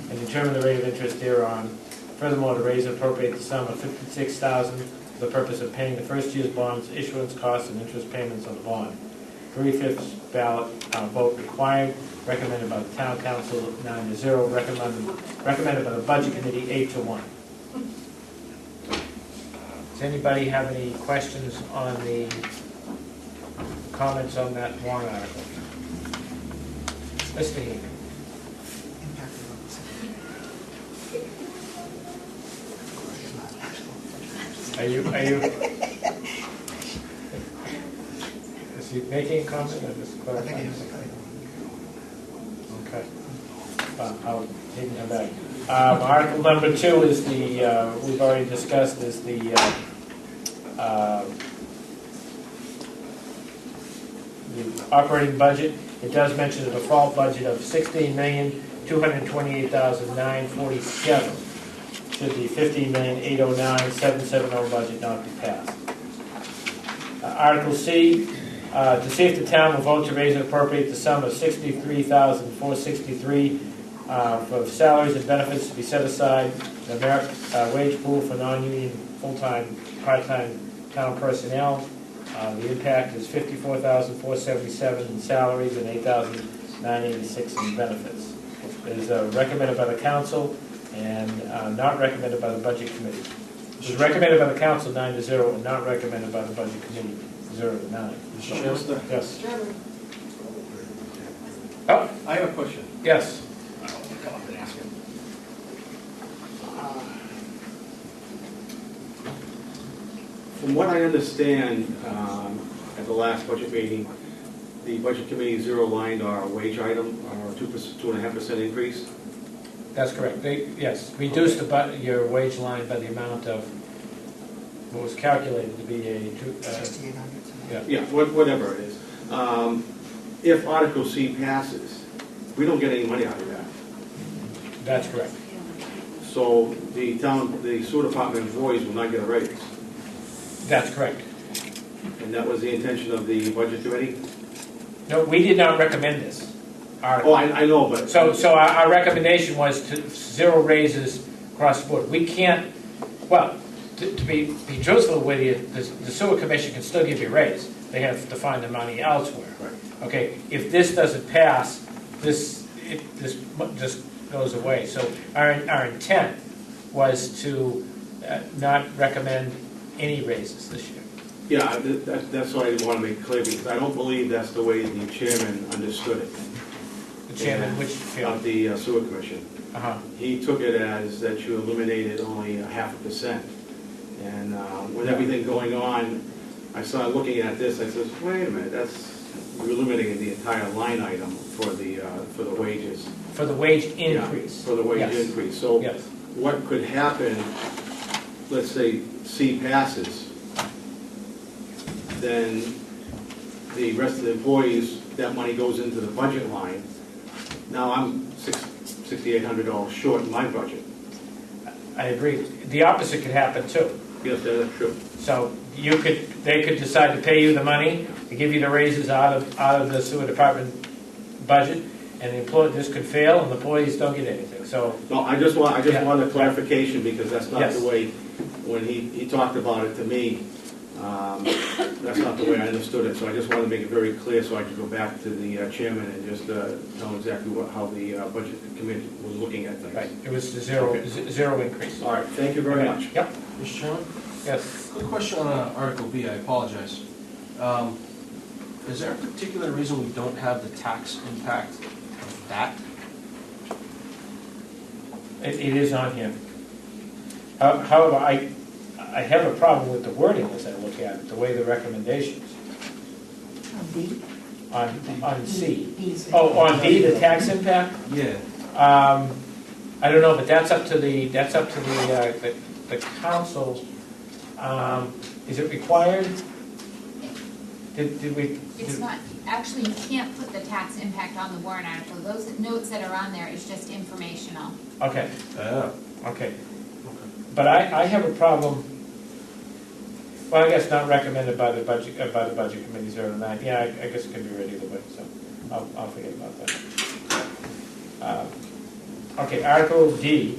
and determine the rate of interest thereon. Furthermore, to raise and appropriate the sum of $56,000 for the purpose of paying the first year's bonds, issuance costs, and interest payments on the bond. 3/5 ballot vote required. Recommended by the town council 9-0. Recommended by the budget committee 8-1. Does anybody have any questions on the comments on that warrant article? Mr. Heaton. Are you? Is he making a comment or just clarifying? Okay. I'll take him back. Article number 2 is the, we've already discussed, is the the operating budget, it does mention a default budget of $16,228,947. Should the $15,809,770 budget not be passed. Article C, to see if the town will vote to raise and appropriate the sum of $63,463 for salaries and benefits to be set aside in the merit wage pool for non-union, full-time, part-time town personnel. The impact is $54,477 in salaries and $8,986 in benefits. It is recommended by the council and not recommended by the budget committee. It was recommended by the council 9-0 and not recommended by the budget committee 0-9. Mr. Chairman? Yes. Oh, I have a question. yes. Come up and ask it. From what I understand, at the last budget meeting, the budget committee zero-lined our wage item, our 2.5% increase. That's correct. Yes, reduced your wage line by the amount of what was calculated to be a 6,800. Yeah, whatever it is. If Article C passes, we don't get any money out of that. That's correct. So the sewer department employees will not get a raise. That's correct. And that was the intention of the budget committee? No, we did not recommend this article. Oh, I know, but... So our recommendation was to zero raises across the board. We can't, well, to be truthful with you, the sewer commission can still give you a raise. They have to find the money elsewhere. Right. Okay, if this doesn't pass, this just goes away. So our intent was to not recommend any raises this year. Yeah, that's what I want to make clear, because I don't believe that's the way the chairman understood it. The chairman, which Of field? the sewer commission. Uh-huh. He took it as that you eliminated only 0.5%. And with everything going on, I started looking at this, I said, wait a minute, you're eliminating the entire line item for the wages. For the wage Yeah, increase. for the wage Yes. increase. So Yes. what could happen, let's say C passes, then the rest of the employees, that money goes into the budget line. Now I'm $6,800 short in my budget. I agree. The opposite could happen too. Yes, that's true. So they could decide to pay you the money, to give you the raises out of the sewer department budget, and this could fail, and the employees don't get anything. So No, I just want Yeah. a clarification, because that's not Yes. the way, when he talked about it to me, that's not the way I understood it. So I just want to make it very clear so I can go back to the chairman and just tell him exactly how the budget committee was looking at things. right, it was the zero increase. All right, thank you very much. Yep. Mr. Chairman? Yes. Quick question on Article B, I apologize. Is there a particular reason we don't have the tax impact of that? It is on here. However, I have a problem with the wording as I look at it, the way the recommendations. On C. Oh, on B, the tax impact? Yeah. I don't know, but that's up to the council. Is it required? Did we? It's not, actually, you can't put the tax impact on the warrant article. Those notes that are on there is just informational. Okay, Oh. okay. But I have a problem, well, I guess not recommended by the budget committee 0-9. Yeah, I guess it can be read either way, so I'll forget about that. Okay, Article D,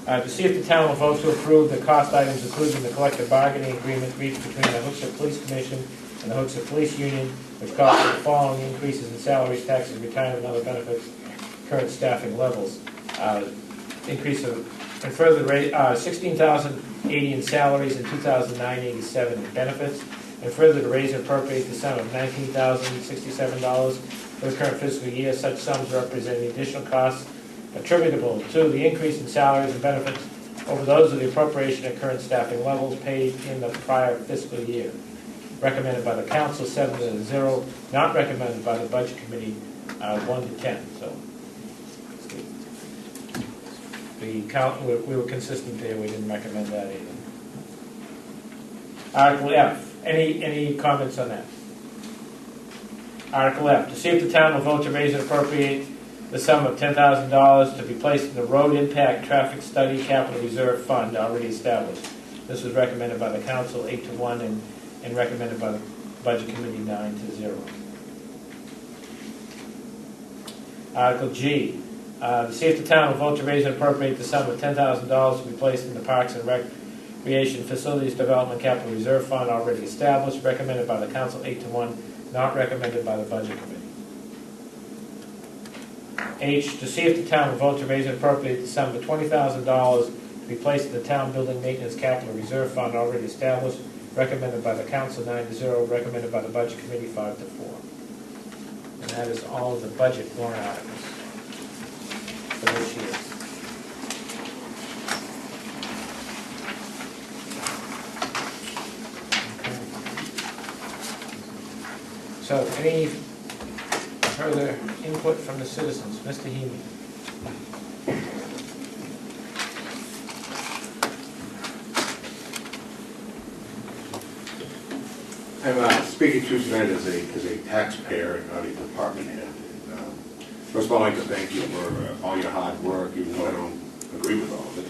to see if the town will vote to approve the cost items included in the collective bargaining agreement reached between the Hooksett Police Commission and the Hooksett Police Union, which calls for the following increases in salaries, taxes, retirement, and other benefits, current staffing levels. Increase of, and further rate, $16,080 in salaries and $2,987 in benefits, and further to raise and appropriate the sum of $19,067 for the current fiscal year. Such sums represent the additional costs attributable to the increase in salaries and benefits over those of the appropriation at current staffing levels paid in the prior fiscal year. Recommended by the council 7-0, not recommended by the budget committee 1-10. So we were consistent there. We didn't recommend that either. Article F. Any comments on that? Article F, to see if the town will vote to raise and appropriate the sum of $10,000 to be placed in the Road Impact Traffic Study Capital Reserve Fund already established. This was recommended by the council 8-1 and recommended by the Budget Committee 9-0. Article G, to see if the town will vote to raise and appropriate the sum of $10,000 to be placed in the Parks and Recreation Facilities Development Capital Reserve Fund already established, recommended by the council 8-1, not recommended by the Budget Committee. H, to see if the town will vote to raise and appropriate the sum of $20,000 to be placed in the Town Building Maintenance Capital Reserve Fund already established, recommended by the council 9-0, recommended by the Budget Committee 5-4. And that is all of the budget warrant articles for this year. Okay. So, any further input from the citizens? Mr. Heaney. I'm speaking to you tonight as a taxpayer and not a department head. And, first of all, I'd like to thank you for all your hard work, even though I don't agree with all of it.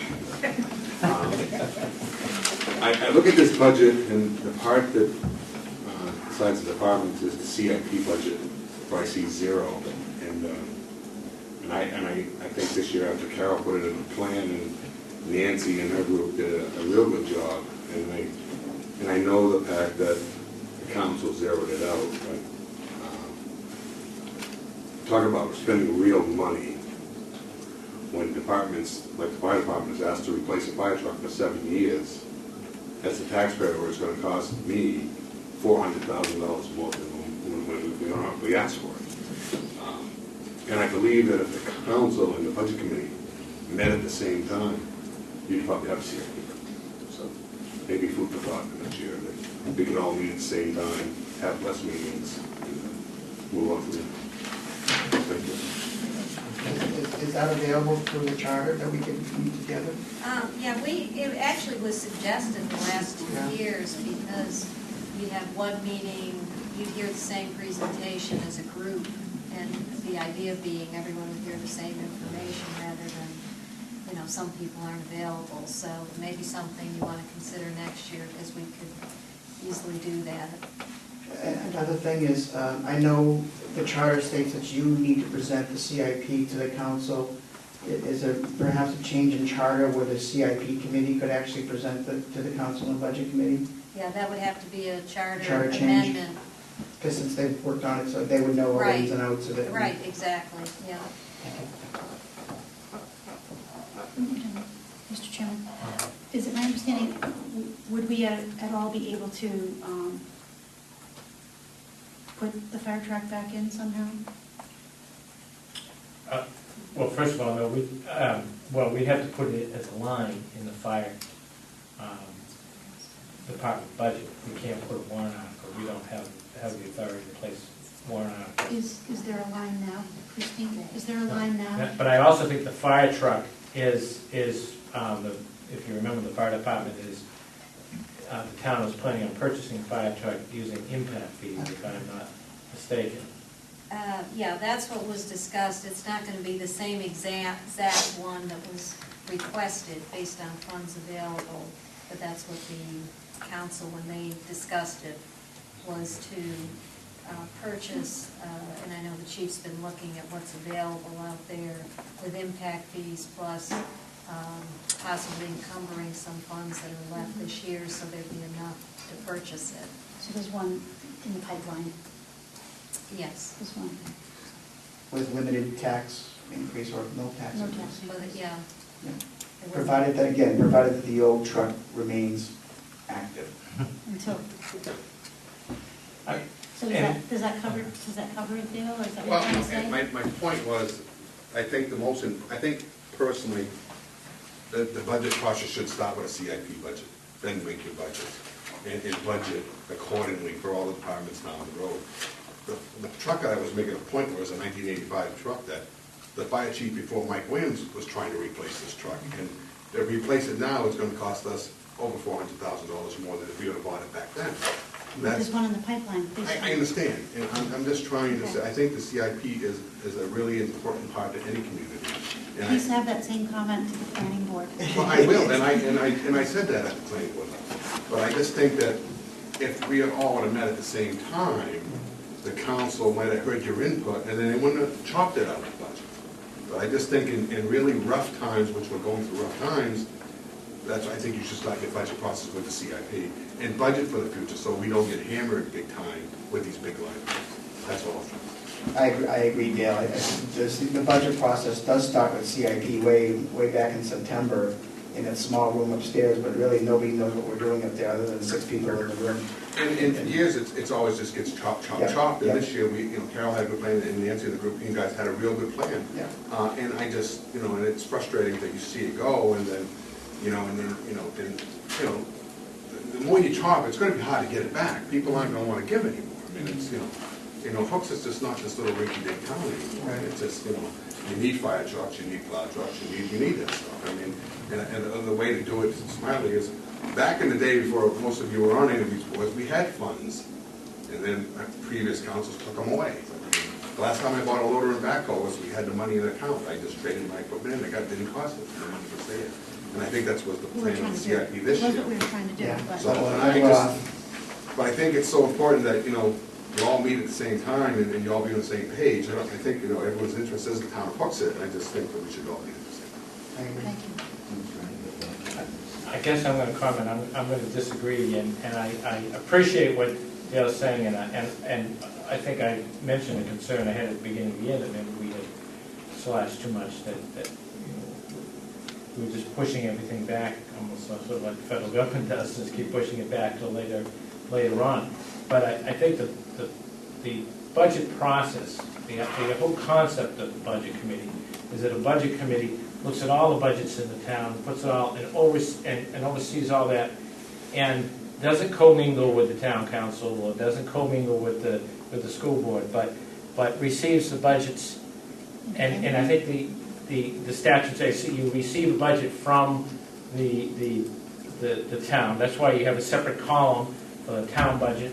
I look at this budget, and the part that, besides the departments, is the CIP budget, where I see zero. And I think this year, after Carol put it in the plan, and Nancy and her group did a real good job, and I know the fact that the council zeroed it out, but talk about spending real money when departments, like the fire department, is asked to replace a fire truck for 7 years. As a taxpayer, it's going to cost me $400,000 more than when we asked for it. And I believe that if the council and the budget committee met at the same time, you'd probably have CIP. So maybe food for thought for next year, that we can all meet at the same time, have less meetings, and move on from there. Thank you. Is that available through the charter that we can meet together? Yeah, it actually was suggested the last 2 years because we have one meeting, you'd hear the same presentation as a group, and the idea being everyone would hear the same information rather than, some people aren't available. So maybe something you want to consider next year, because we could easily do that. Another thing is, I know the charter states that you need to present the CIP to the council. Is there perhaps a change in charter where the CIP committee could actually present to the council and budget committee? Yeah, that would have to be a charter Charter change. amendment. Because since they've worked on it, so they would know all the ins and outs of it. Right, exactly, yeah. Mr. Chairman, is it my understanding, would we at all be able to put the fire truck back in somehow? Well, first of all, no, we'd have to put it as a line in the fire department budget. We can't put a warrant article. We don't have the authority to place warrant articles. Is there a line now, Christine? Is there a line now? But I also think the fire truck is if you remember, the fire department is, the town was planning on purchasing a fire truck using impact fees, if I'm not mistaken. Yeah, that's what was discussed. It's not going to be the same exact one that was requested based on funds available, but that's what the council, when they discussed it, was to purchase, and I know the chief's been looking at what's available out there with impact fees plus possibly encumbering some funds that are left this year, so there'd be enough to purchase it. So there's one in the pipeline, Yes. there's one. With limited tax increase or no tax No increase. tax But, increase. yeah. Yeah. It was- Provided that the old truck remains active. Until, I- so does that cover it, Dale, or is that what Well, you're trying to say? my point was, I think personally, the budget process should start with a CIP budget, then make your budget, and budget accordingly for all the departments down the road. The truck that I was making a point was a 1985 truck that the fire chief before Mike Williams was trying to replace this truck, and to replace it now is gonna cost us over $400,000 more than if we would have bought it back then. There's one in the pipeline. I understand, and I'm just trying to say, I think the CIP is a really important part to any community. And Please have that same comment to the planning board. Well, I will, and I said that at the planning board. But I just think that if we all would have met at the same time, the council might have heard your input, and then they wouldn't have chopped it out of the budget. But I just think in really rough times, which we're going through rough times, that's, I think you should start your budget process with the CIP and budget for the future, so we don't get hammered big time with these big line items. That's all I'm trying to say. I agree, Dale. The budget process does start with CIP way back in September in that small room upstairs, but really nobody knows what we're doing up there other than 6 people in the room. And for years, it's always just gets chopped. Yeah, And yeah. this year, Carol had a good plan, and Nancy and the group, you guys had a real good plan. Yeah. And I just, and it's frustrating that you see it go, and then, the more you chop, it's gonna be hard to get it back. People aren't gonna wanna give anymore. I mean, it's, Hooks is just not this little rinky-dink town anymore. Right. It's just, you need fire trucks, you need plow trucks, you need that stuff. I mean, and the way to do it, Smiley, is back in the day before most of you were on any of these boards, we had funds, and then previous councils took them away. The last time I bought a loader and backhoe was we had the money in the account. I just traded my equipment in, it didn't cost us, the money was there. And I think that's what the We were plan trying of to do. the CIP this That's year. what we were trying to do, Yeah. but. So, and but I think it's so important that, you all meet at the same time and you all be on the same page. I think, everyone's interest is the town of Hooksett, and I just think that we should all be at the same time. I agree. Thank you. I guess I'm going to comment, I'm going to disagree, and I appreciate what Dale's saying, and I think I mentioned a concern I had at the beginning of the year that maybe we had slashed too much, that we were just pushing everything back, almost sort of like the federal government does, just keep pushing it back till later on. But I think the budget process, the whole concept of the budget committee is that a budget committee looks at all the budgets in the town, puts it all, and oversees all that, and doesn't commingle with the town council, or doesn't commingle with the school board, but receives the budgets. And I think the statute says you receive a budget from the town. That's why you have a separate column for the town budget.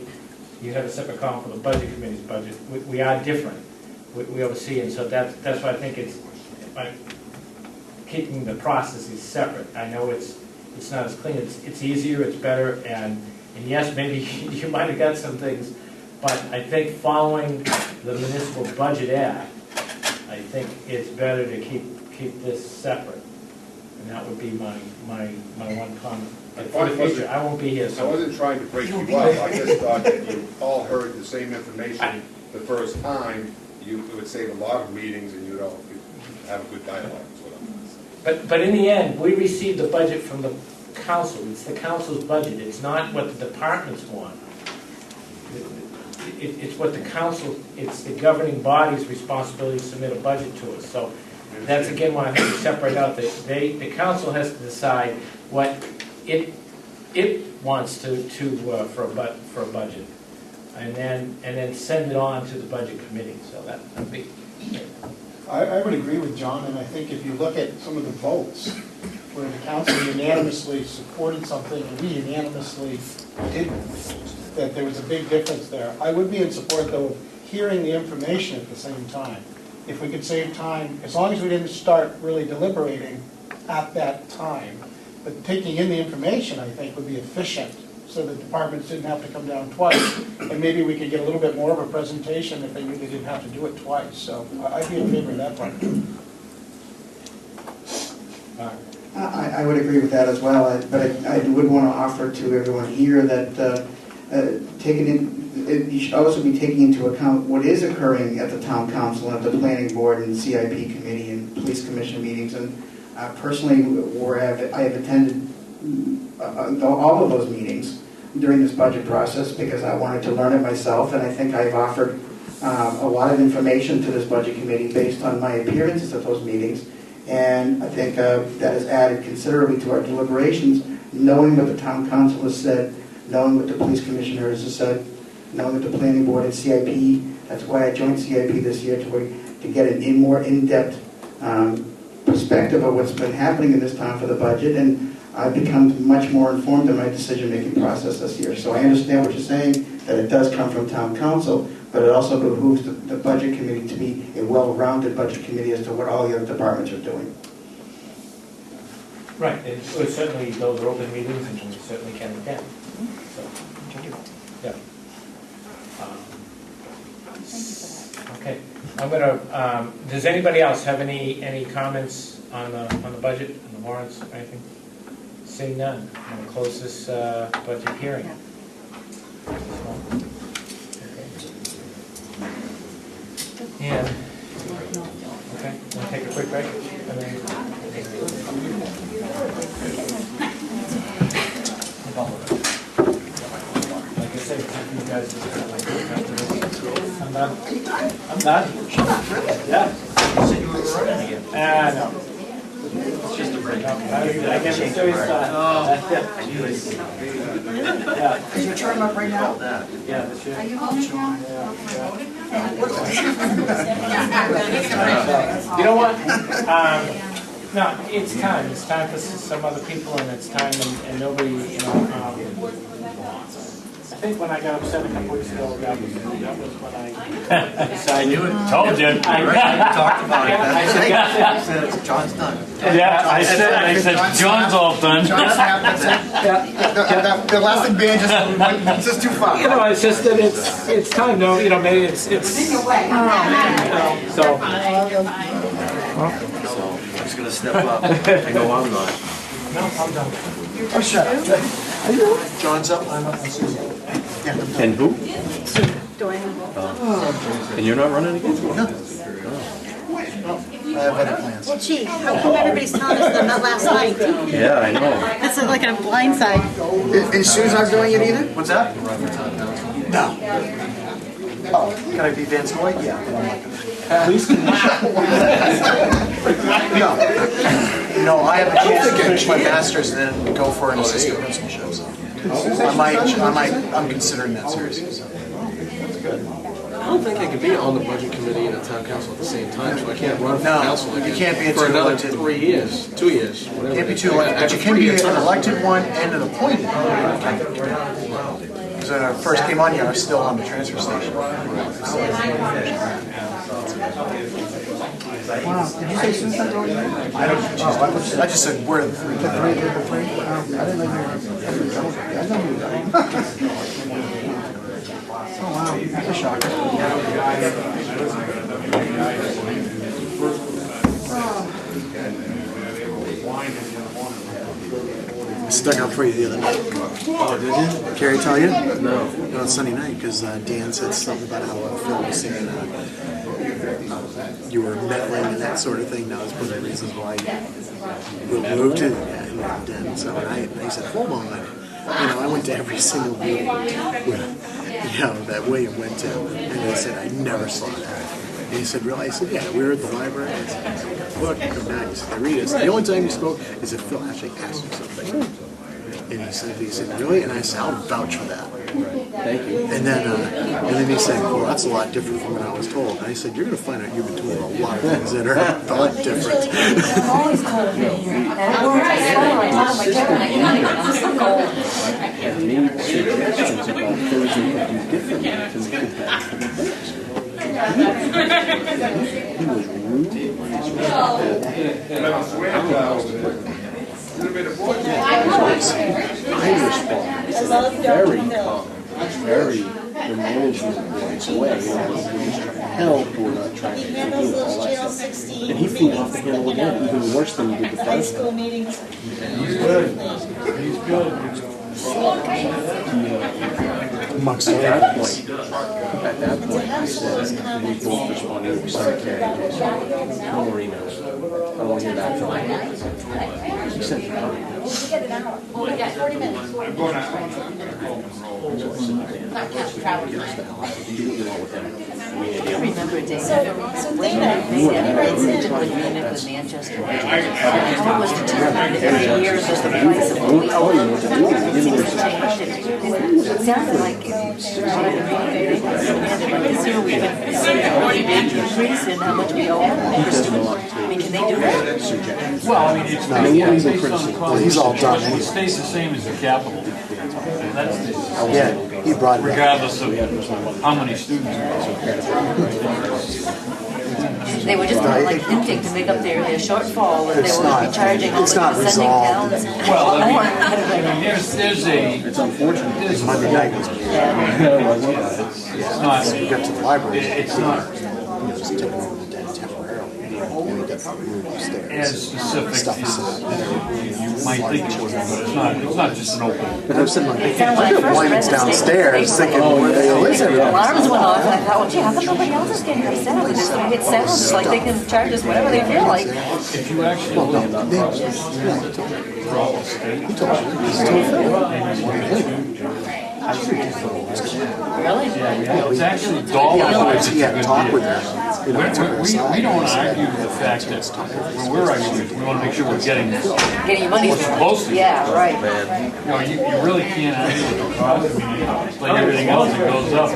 You have a separate column for the budget committee's budget. We are different. We oversee, and so that's why I think it's keeping the processes separate. I know it's not as clean. It's easier. It's better. And yes, maybe you might have got some things, but I think following the Municipal Budget Act, I think it's better to keep this separate. And that would be my one comment. But for the future, I won't be here, I so. wasn't trying to break you up, I just thought that you all heard the same information the first time. It would save a lot of meetings, and you'd all have a good dialogue, is what I'm saying. But in the end, we receive the budget from the council. It's the council's budget. It's not what the departments want. It's what the council, it's the governing body's responsibility to submit a budget to us. So that's again why I have to separate out that the council has to decide what it wants for a budget, and then send it on to the budget committee. So that'd be. I would agree with John, and I think if you look at some of the votes, where the council unanimously supported something and we unanimously didn't, that there was a big difference there. I would be in support, though, of hearing the information at the same time. If we could save time, as long as we didn't start really deliberating at that time, but taking in the information, I think, would be efficient, so that departments didn't have to come down twice, and maybe we could get a little bit more of a presentation if they knew they didn't have to do it twice. So I'd be in favor of that part. I would agree with that as well, but I would want to offer to everyone here that you should also be taking into account what is occurring at the town council and at the planning board and CIP committee and police commission meetings. And personally, where I have attended all of those meetings during this budget process because I wanted to learn it myself, and I think I've offered a lot of information to this budget committee based on my appearances at those meetings. And I think that has added considerably to our deliberations, knowing what the town council has said, knowing what the police commissioners have said, knowing what the planning board and CIP. That's why I joined CIP this year, to get more in-depth perspective of what's been happening in this town for the budget. And I've become much more informed in my decision-making process this year. So I understand what you're saying, that it does come from town council, but it also behooves the budget committee to be a well-rounded budget committee as to what all the other departments are doing. Right, and certainly those are open meetings and we certainly can attend. So, yeah. Okay, I'm gonna, does anybody else have any comments on the budget, on the warrants, or anything? Seeing none, I'm gonna close this budget hearing. Okay. And, okay, wanna take a quick break? And then- Like I said, you guys just kind of like look after this. I'm done. I'm done. Yeah. You said you were running again. No. It's just a break. I guess it's serious thought. Yeah. Is your term up right now? Yeah, that's it. Are you voting now? You know what? No, it's time. It's time for some other people, and it's time, and nobody, you know. I think when I got upset a couple weeks ago, that was when I decided. Told you. I Talked about it. I said, Said, John's done. Yeah, I said, John's all done. John's happy. The elastic band it's just too far. you know, it's just that it's time. No, you know, maybe it's. So. So I'm just gonna step up. I know I'm not. No, I'm done. Oh, shut up. John's up, I'm up. And who? And you're not running again? No. I have other plans. Well, gee, how come everybody's telling us they're not last night? Yeah, I know. That's like a blindside. And Sue's not doing it either? What's that? No. Oh, can I be Van Scoy? Yeah. Please. No, I have a chance to finish my master's and then go for an assistant principalship. So I'm considering that seriously. So. I don't think I could be on the budget committee and the town council at the same time, so I can't run for No, council again. you can't be a for another two-elected. 3 years, 2 years, whatever. Can't be it is. too elected, I but you have can be 3-year an term. elected one and an appointed. Because when I first came on here, I was still on the transfer station. Wow, did you say Susan doing that? I just said we're the three. I didn't know you were. I know you were. Oh, wow, that's a shocker. I stuck up for you the other night. Oh, did you? Carrie tell you? No. On Sunday night, because Dan said something about how Phil was saying you were meddling and that sort of thing. That was one of the reasons why we moved in. And so I said, hold on. I went to every single meeting that William went to. And they said, I never saw that. And he said, really? I said, yeah, we were at the library. I said, look, come back. He said, read it. The only time you spoke is if Phil actually asked you something. And he said, really? And I said, I'll vouch for that. Thank you. And then he said, well, that's a lot different from what I was told. And I said, you're going to find out you've been told a lot of things that are a lot different. The assistant made suggestions about things that you do differently to make it better. He was rude. I responded very calm, very the management way. Help, we're not trying to do all that stuff. And he flew off the handle again, even worse than he did the first time. meetings. He's good. He's good. Amongst At that point, he said, and we both responded, we sent a carry, no more emails. I don't want to hear that from him. He sent it out. We get an hour. Well, we got 40 minutes. So I said, you didn't get along with him. I remember Dana. So Dana, he writes in. Munich with Manchester. How was the 2 years was the price of a week? I don't know what to do. He didn't understand. It sounded like, what I've been reading, this year we've been seeing a really big increase in how much we owe. I mean, can they do that? Well, I mean, it's No, he based wasn't on the critical. cost. He's all done It anyway. stays the same as the capital. That stays the same, Yeah, he brought it up. regardless of how many students. They were just like hinting to make up their shortfall, that they It's were not- charging all it's the not descending resolved. towns. Well, I mean, more. there's a, It's unfortunate because Monday night was, it's not, we got to the library. it's not Just taking over the den temporarily. And we got the room upstairs. as specific Stuff is as you might think it would be, but it's not just an open. But I was sitting like, It sounded like I got first blinds read the downstairs statement. thinking, where the hell is everybody? Alarms went off, and I thought, well, gee, how come nobody else is getting upset over this? The way it sounds like they can charge us whatever they feel like. If you actually Well, look no, at they, the yeah, he told me. throughout the state, He told me. He told me. Really? it's actually dollars. He had a talk with her. You know, I took her aside. We don't and I said, argue the fact that when we're arguing, we want to make sure we're getting Getting your money. what's supposed to. Yeah, right. You know, you really can't argue with the cost. I mean, it's like everything else, it goes up.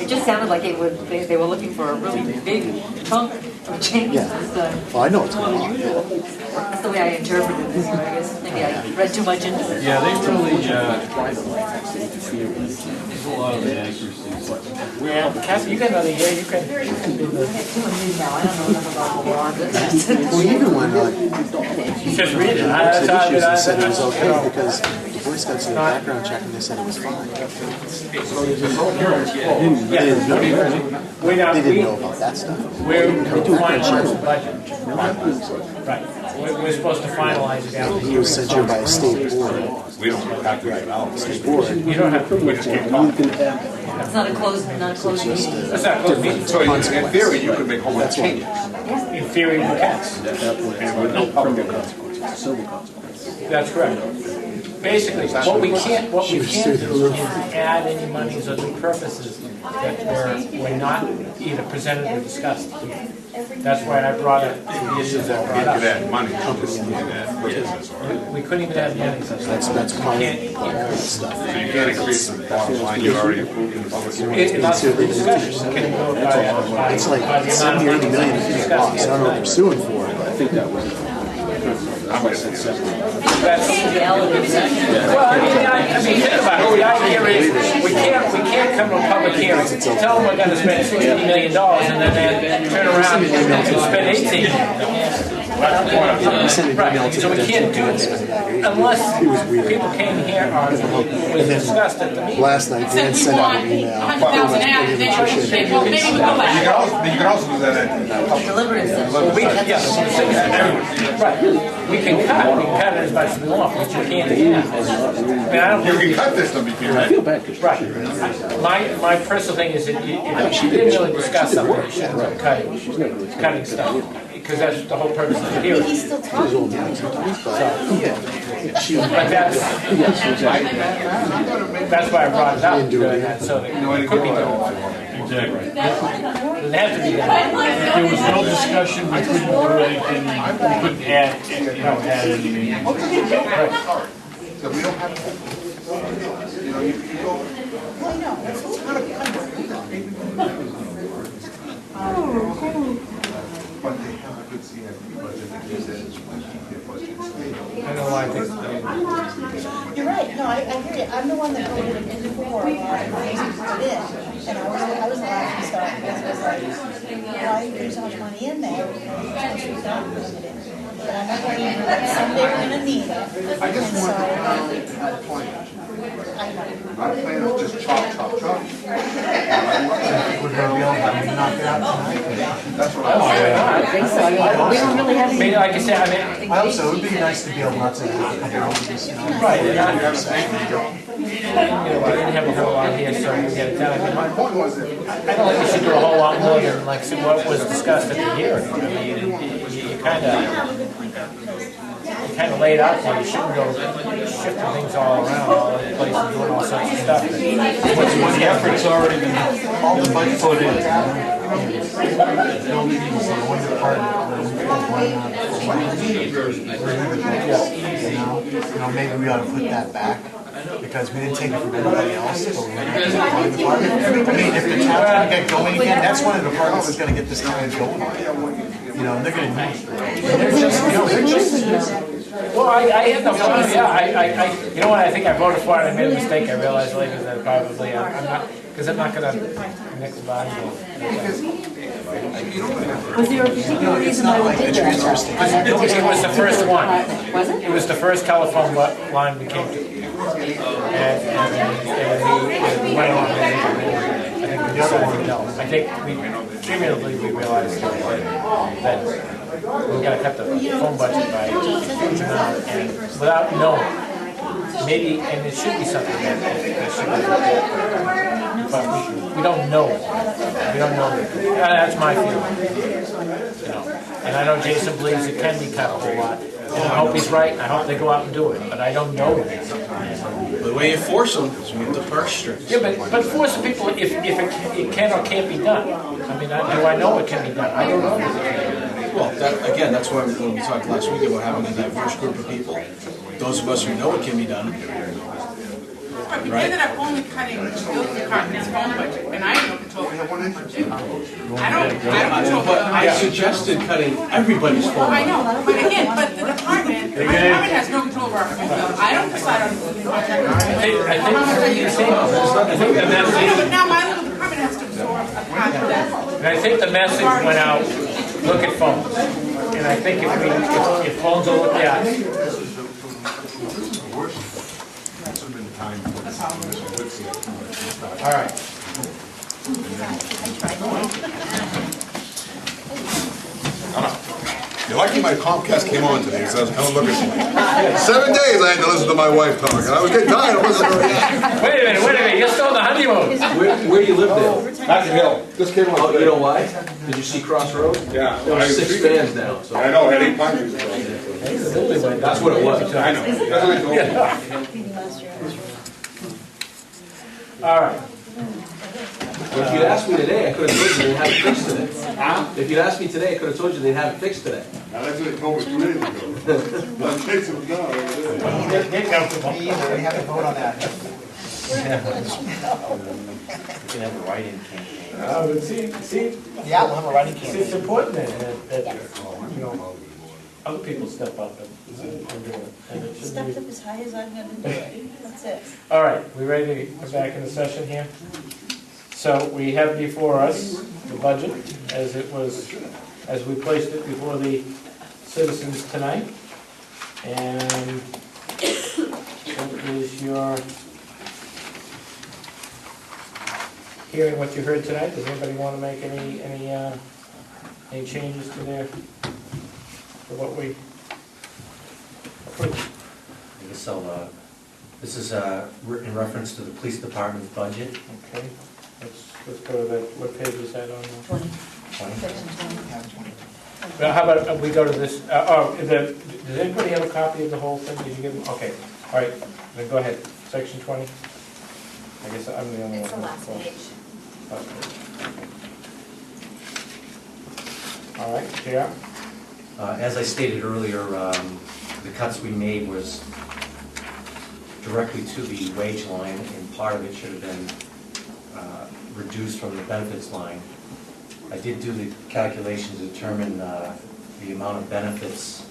It just sounded like it would, they were looking for a really big chunk of change Yeah. this time. Well, I know it's going on. That's the way I interpreted this, I guess. Maybe I read too much into it. Yeah, they really, there's a lot of inaccuracies. Well, Kathy, you got another year, you can be I the. get too into now, I don't know enough about the law. Well, even when, You just read it. said That's issues how and said it was you okay know. because the Boy Scouts did a background check and they said it was fine. We're not, They didn't know about that stuff. we're finalizing the budget. Right. We're supposed to finalize it out. He was sent here by a state board. We don't have to get out. State board. You don't have to. We just can't talk. It's not a closed meeting. It's not close meeting. So in theory, you could make a whole lot of changes. In theory, you can. And with no public consequences. That's correct. Basically, what we can't do is add any monies or new purposes that were not either presented or discussed. That's why I brought up the issues that I You brought could up. add money, just add business, or We couldn't even add any such. That's part Can't- of stuff. so you can't increase the bottom line you already approved in the public hearing. It's not the discussion. Can go by It's like the amount 70 or of 80 money million that's in loss. I discussed. don't know what they're suing for, but I think that was. Well, I mean, think about it, the idea is, we can't come to a public hearing, tell them we're gonna spend $60 million, and then they turn around and spend $18 million. Right, so we can't do this, unless people came here or it was discussed at the meeting. Last night, Dan sent out an email. Well, maybe we'll go back. You can also do that at Deliberative session. Right, we can cut it as much as we want, but you can't do that. I mean, I don't You believe. can cut this stuff if you like. Right. My personal thing is that if you didn't really discuss something, you shouldn't be cutting stuff, because that's the whole purpose of the hearing. He's still talking. But that's why I brought it up, doing that, so that it could be done. Exactly. It doesn't have to be done. If there was no discussion, we couldn't do anything, we couldn't add anything. Right. So we don't have, you know, you go. But they have a good CIP budget that gives them keep their budget stable. I know why I think. You're right, no, I hear you, I'm the one that voted in for a lot of money to put it in, and I was the last to start, because it was like, why you put so much money in there? And she's not putting it in. But I'm not going to, like, someday we're gonna need it, I and just so, want to have a plan. I know. Not a plan of just chop, chop, chop. That's what I want. I think so. We don't really have I mean, any. like I said, I mean, Also, it would be nice to be able not to have right, and I, we didn't have a whole lot here, so we get it done. I mean, My point was that I don't think we should do a whole lot more than, like, say, what was discussed at the hearing. I mean, you kind of laid out there, you shouldn't go shifting things all around, all over the place, and doing all sorts of stuff. When the effort's already been put in. maybe we ought to put that back. because we didn't take it from anybody else, but we went to the water department. I mean, if the town's gonna get going again, that's one of the departments that's gonna get this town going. You know, and they're gonna need it. They're just, they're just. Well, I had no problem, yeah, you know what, I think I voted for it, I made a mistake, I realized later that probably, I'm not, because I'm not gonna mix bodies. Was there a particular reason why we did that? It was the first one. Was it? It was the first telephone line we came to. And we went on, I think the other one, no, I think cumulatively we realized that we gotta cut the phone budget by a huge amount, and without knowing, maybe, and it should be something that should be, but we don't know. We don't know. That's my feeling. You know, and I know Jason believes it can be cut a whole lot. And I hope he's right, I hope they go out and do it, but I don't know. The way you force them is with the purse strings. Yeah, but force people if it can or can't be done. I mean, do I know it can be done? I don't know. Well, that, again, that's why when we talked last week about having a diverse group of people, those of us who know it can be done. But we ended up only cutting the building department's phone budget, and I have no control over the phone budget. I don't control But the I suggested cutting everybody's phone I budget. know, but again, but the department has no control over our phone bill. I don't decide on the budget. But now my little department has to absorb a part of that. And I think the message went out, look at phones. And I think if phones are looked at, all right. You're lucky my Comcast came on today, so I was kind of looking. 7 days I had to listen to my wife talk, and I was getting tired of listening to her. Wait a minute, you're still in the honeymoon. Where do you live there? Back Hill, just came on Oh, today. you know why? Did you see Crossroads? Yeah. There's 6 fans now, so. I know, I had 8 punches. That's what it was. I know. That's what I told you. All right. If you'd asked me today, I could have told you they'd have it fixed today. If you'd asked me today, I could have told you they'd have it fixed today. Now, that's what they told me 2 days ago. But in case it was done, Get comfortable. We have to vote on that. You can have a write-in campaign. But see, Yeah, we'll have a writing it's campaign. important that, you know, other people step up and do it. And it should Stepped be. up as high as I'm gonna do it, that's it. All right, we ready to go back into session here? So we have before us the budget as it was, as we placed it before the citizens tonight. And what is your, hearing what you heard tonight, does anybody want to make any changes to to what we approved? I guess this is in reference to the police department's budget. Okay, let's go to that, what page is that on? 20. 20. Section 20. Well, how about we go to this, does anybody have a copy of the whole thing? Did you give them? Okay, all right, then go ahead, section 20. I guess I'm the only one. It's the last page. Okay. All right, JR? As I stated earlier, the cuts we made was directly to the wage line, and part of it should have been reduced from the benefits line. I did do the calculations to determine the amount of benefits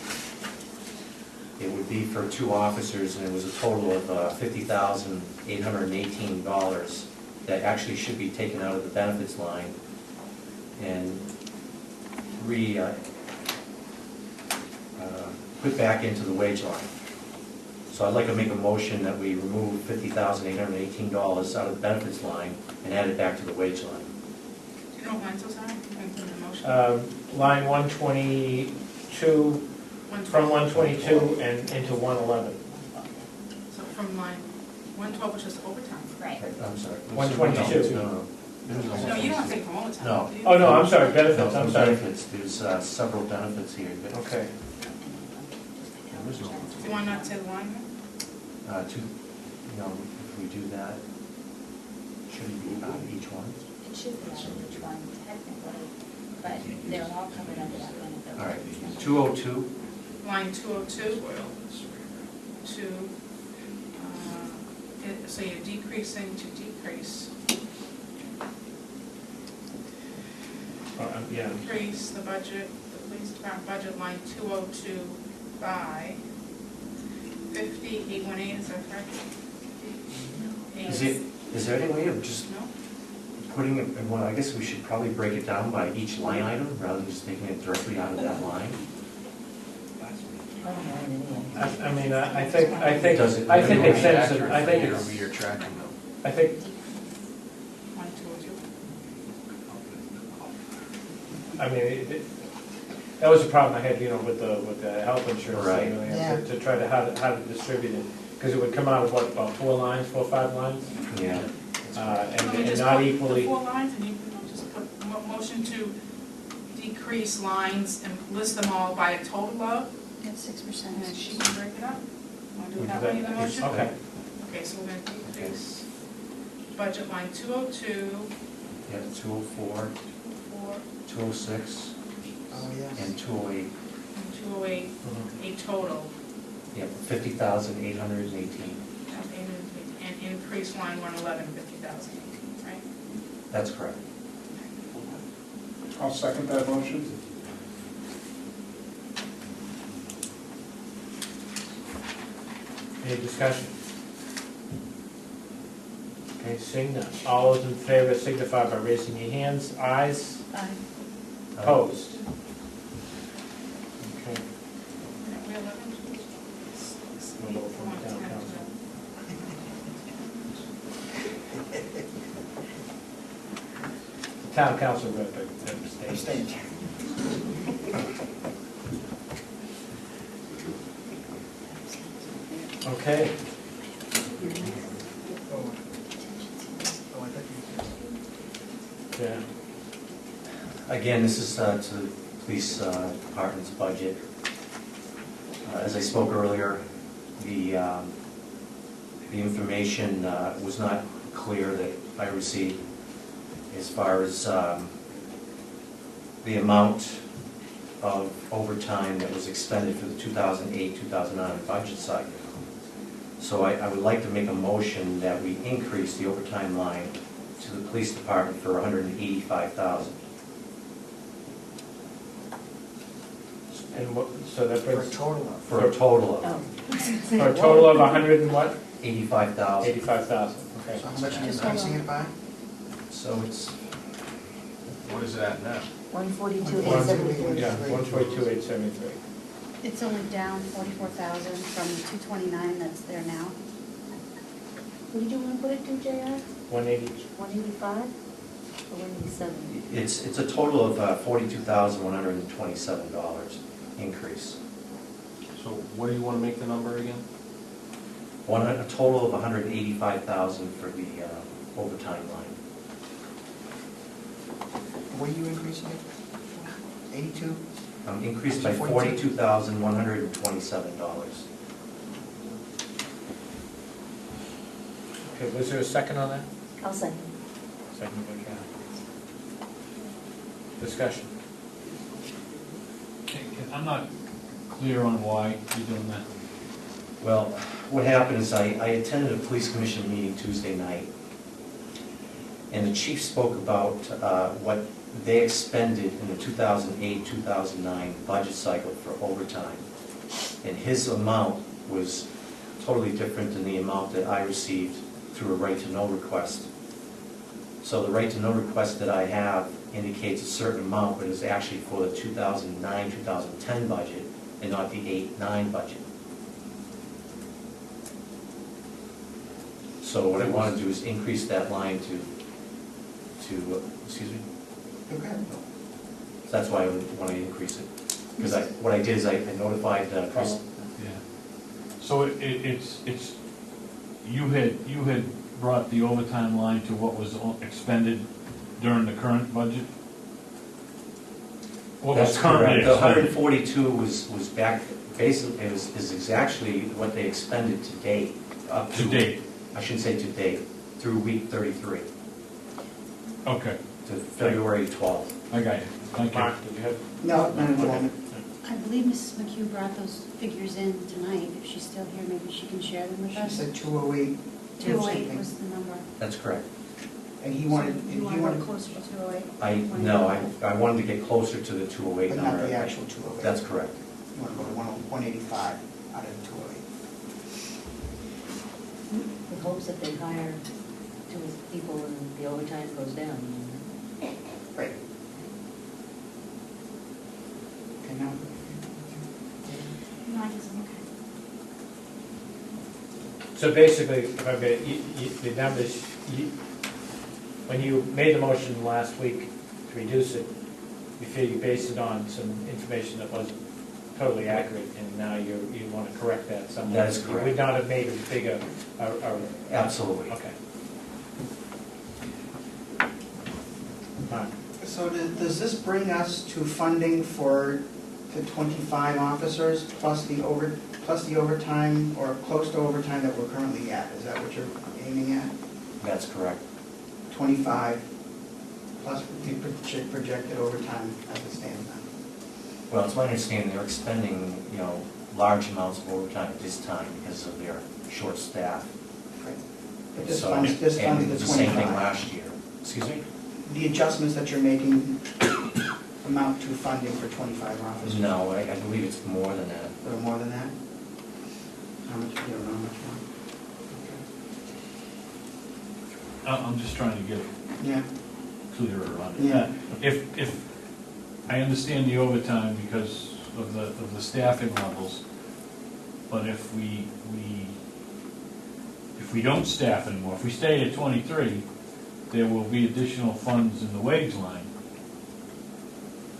it would be for 2 officers, and it was a total of $50,818 that actually should be taken out of the benefits line and put back into the wage line. So I'd like to make a motion that we remove $50,818 out of the benefits line and add it back to the wage line. You know, mine's so sorry. The motion. Line 122, from 122 and into 111. So from line 112, which is overtime. Right. I'm sorry. 122. No. No, you don't have to take from overtime. No. do you? Oh, no, I'm sorry, benefits, I'm sorry. Benefits, there's several benefits here. But, Okay. Do you want not to say the line? if we do that, should it be about each one? It should be on each one technically, but they're all covered under that benefit. All right, 202. Line 202 to so you're decreasing to decrease. Yeah. Increase the budget, the police department budget line 202 by 50,818, is that correct? Is there any way of just No? putting it, well, I guess we should probably break it down by each line item rather than just taking it directly out of that line? I mean, I think Does it- I think it says, Accurate I think year it's, over year tracking though. I think, Line 202. I mean, that was a problem I had, you know, with the health insurance Right. thing, you know, to try to how to distribute it, because it would come out of what, about 4 or 5 lines? Yeah. Let me And just not put equally. the 4 lines, and you can just put motion to decrease lines and list them all by a total of, That's 6%. and then she can break it up. Want to do it that way in the motion? Okay. Okay, so we're going to decrease budget line 202, Yeah, 204, 4, 206, Oh, yes. and 208. and 208, a total. Yeah, 50,818. And increase line 111, 50,000, right? That's correct. I'll second that motion. Any discussion? Okay, seeing none. All those in favor signify by raising your hands. Ayes? Aye. Opposed? Okay. We 11? We'll go from the town council. The town council rep abstained. Okay. Yeah. Again, this is to the police department's budget. As I spoke earlier, the information was not clear that I received as far as the amount of overtime that was expended for the 2008-2009 budget cycle. So I would like to make a motion that we increase the overtime line to the police department for $185,000. And what, so that brings. For a total of For a total of 100 and what? 85,000. 85,000, okay. So how much are you increasing it by? So it's, What is it at now? 142,873. Yeah, 142,873. It's only down 44,000 from the 229 that's there now. What did you want to put it to, JR? 180. 185 or 187? it's a total of $42,127 increase. So what do you want to make the number again? A total of $185,000 for the overtime line. What are you increasing it? 82? Increased by $42,127. Okay, was there a second on that? I'll second. Second by Kathy. Discussion. I'm not clear on why you're doing that. Well, what happened is I attended a police commission meeting Tuesday night, and the chief spoke about what they expended in the 2008-2009 budget cycle for overtime. And his amount was totally different than the amount that I received through a right-to-know request. So the right-to-know request that I have indicates a certain amount, but is actually for the 2009-2010 budget and not the 8-9 budget. So what I want to do is increase that line to excuse me? Okay. That's why I want to increase it. Because what I did is I notified Chris. Yeah. So it's, you had brought the overtime line to what was expended during the current budget? What was That's correct. currently The expended? 142 was back, basically, is exactly what they expended to date. Up To date? I shouldn't say to date, through week 33, Okay, to February 12th. I got you. Thank you. Mark, did you have? No, none at the moment. I believe Mrs. McHugh brought those figures in tonight. If she's still here, maybe she can share them with She us. said 208, 208 was the number. That's correct. And he wanted, You want to go closer to 208? No, I wanted to get closer to the 208 but number. not the actual 208. That's correct. You want to go to 185 out of the 208. With hopes that they hire two people and the overtime goes down. Right. Okay, now, No, I guess I'm okay. So basically, if I may, the numbers, when you made the motion last week to reduce it, you feel you based it on some information that wasn't totally accurate, and now you want to correct that somewhere. That is correct. You would not have made as big a. Absolutely. Okay. Fine. so does this bring us to funding for the 25 officers plus the overtime, or close to overtime that we're currently at? Is that what you're aiming at? That's correct. 25 plus the projected overtime as it stands now? Well, it's my understanding they're expending, large amounts of overtime at this time because of their short staff. Right. But this So, funds and the 25. it was the same thing last year. Excuse me? The adjustments that you're making amount to funding for 25 officers? No, I believe it's more than that. A little more than that? How much, you don't know how much more? I'm just trying to get Yeah, clearer on it. yeah. If I understand the overtime because of the staffing levels, but if we don't staff anymore, if we stay at 23, there will be additional funds in the wage line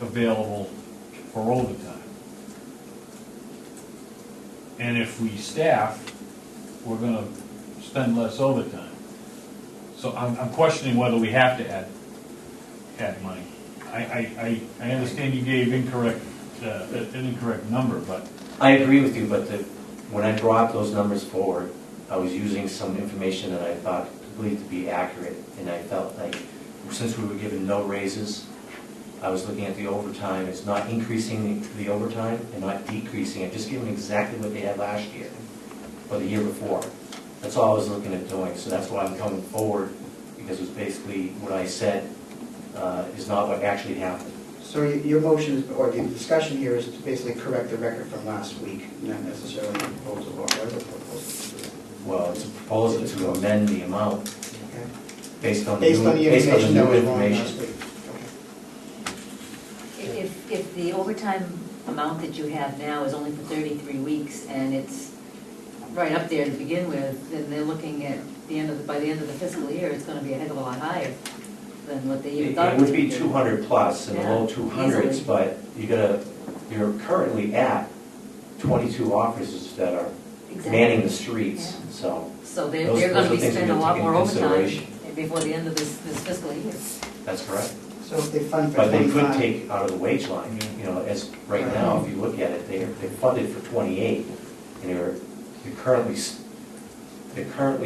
available for overtime. And if we staff, we're gonna spend less overtime. So I'm questioning whether we have to add money. I understand you gave an incorrect number, but I agree with you, but when I brought those numbers forward, I was using some information that I thought believed to be accurate, and I felt like since we were given no raises, I was looking at the overtime, it's not increasing the overtime and not decreasing it, just giving exactly what they had last year or the year before. That's all I was looking at doing, so that's why I'm coming forward, because it was basically what I said is not what actually happened. So your motion, or the discussion here is to basically correct the record from last week, not necessarily a proposal, or whatever proposal. Well, it's a proposal to amend the amount Okay. based on Based on the information that new was wrong last information. week. Okay. If the overtime amount that you have now is only for 33 weeks and it's right up there to begin with, then they're looking at by the end of the fiscal year, it's gonna be a heck of a lot higher than what they even thought. It would be 200 plus in the low Yeah, 200s, easily. but you're currently at 22 officers that are manning the streets, Yeah. so. So those- they're those gonna are be things we spending a have to lot take more into overtime consideration. before the end of this fiscal year. That's correct. So if they fund for But they 25. could take out of the wage line, as right now, if you look at it, they're funded for 28, and they're currently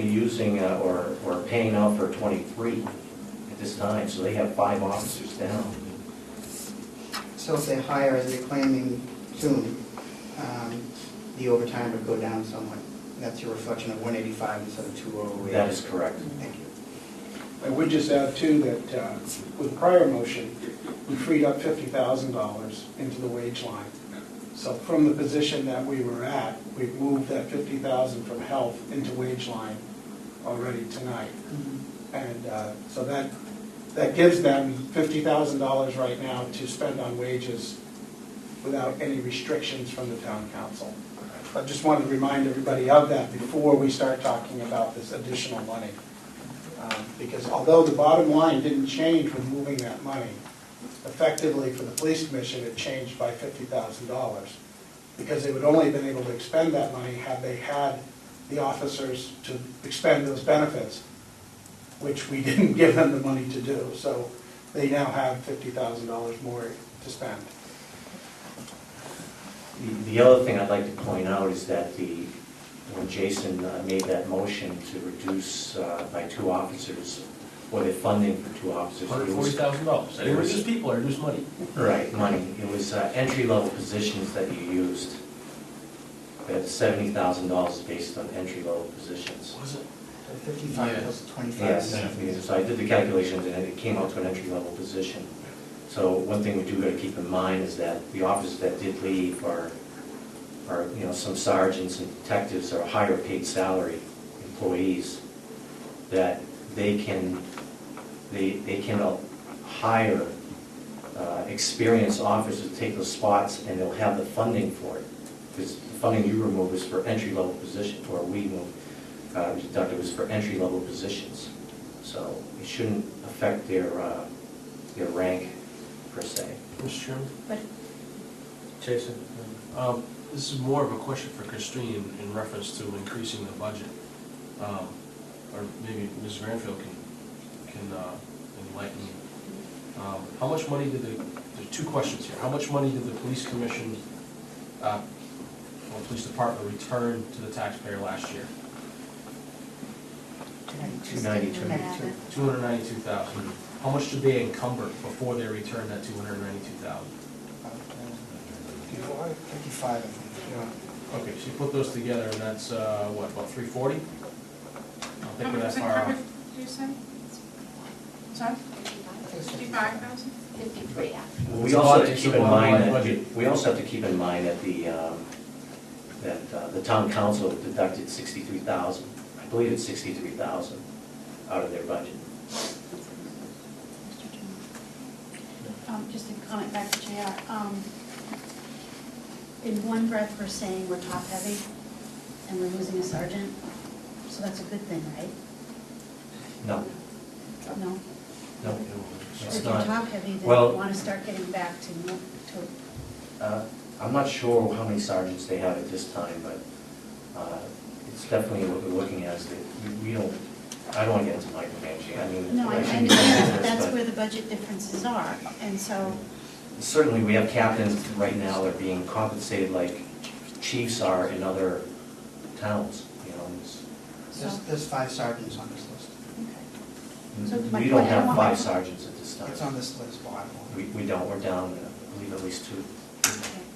using or paying out for 23 at this time, so they have 5 officers down. So if they hire, as they're claiming soon, the overtime would go down somewhat. That's your reflection of 185 instead of 208. That is correct. Thank you. I would just add too that with the prior motion, we freed up $50,000 into the wage line. So from the position that we were at, we've moved that $50,000 from health into wage line already tonight. And so that gives them $50,000 right now to spend on wages without any restrictions from the town council. I just wanted to remind everybody of that before we start talking about this additional money. Because although the bottom line didn't change with moving that money, effectively for the police commission, it changed by $50,000. Because they would only have been able to expend that money had they had the officers to expend those benefits, which we didn't give them the money to do. So they now have $50,000 more to spend. The other thing I'd like to point out is that when Jason made that motion to reduce by 2 officers, or the funding for 2 officers. $140,000. They reduce people, or reduce money. Right, money. It was entry-level positions that you used. We had $70,000 based on entry-level positions. Was it? 55 plus 25. Yes, so I did the calculations and it came out to an entry-level position. So one thing we do gotta keep in mind is that the officers that did leave are, you know, some sergeants and detectives are higher paid salary employees, that they can hire experienced officers to take those spots, and they'll have the funding for it. Because the funding you remove is for entry-level position, or we move, deducted was for entry-level positions. So it shouldn't affect their rank per se. Mr. Chairman? But Jason? This is more of a question for Christine in reference to increasing the budget. Or maybe Ms. Granfield can enlighten me. How much money did there's two questions here. How much money did the police commission, or police department return to the taxpayer last year? 292. 292,000. How much did they encumber before they returned that 292,000? 55, I think. Yeah. Okay, so you put those together, and that's, what, about 340? I don't How think we're much that was it far covered, off. did you say? Sorry? 55,000? 53, yeah. We also have to keep in mind that, we also have to keep in mind that the town council deducted 63,000. I believe it's 63,000 out of their budget. just to comment back to JR, in one breath, we're saying we're top-heavy and we're losing a sergeant, so that's a good thing, right? No, No? no, it's If you're not. top-heavy, then Well- you want to start getting back to I'm not sure how many sergeants they have at this time, but it's definitely what we're looking at is that we don't, I don't want to get into micromanaging. I mean, No, I shouldn't get into understand, but this, that's but where the budget differences are, and so, certainly, we have captains right now that are being compensated like chiefs are in other towns, you know. There's 5 sergeants on this list. So my We don't point- I have want 5 my- sergeants at this time. It's on this list, bottom one. We don't, we're down, I believe, at least 2.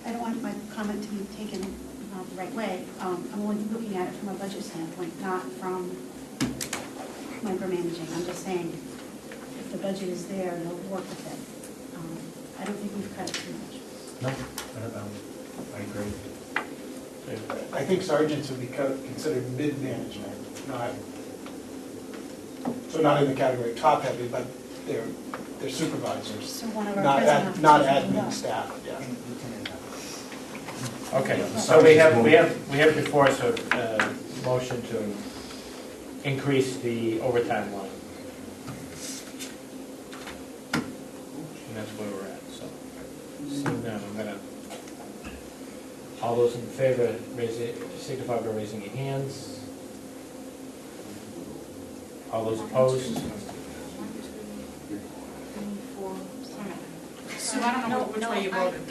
I don't want my comment to be taken the right way. I'm only looking at it from a budget standpoint, not from micromanaging. I'm just saying, if the budget is there, they'll work with it. I don't think we've cut it too much. No, I agree. I think sergeants would be considered mid-management, not, so not in the category top-heavy, but they're supervisors, So one of our not president not officers will admin go. staff, yeah. Okay, so we have before us a motion to increase the overtime line. And that's where we're at, so. Seeing none, I'm gonna, all those in favor, signify by raising your hands. All those opposed? So I don't know which way you voted.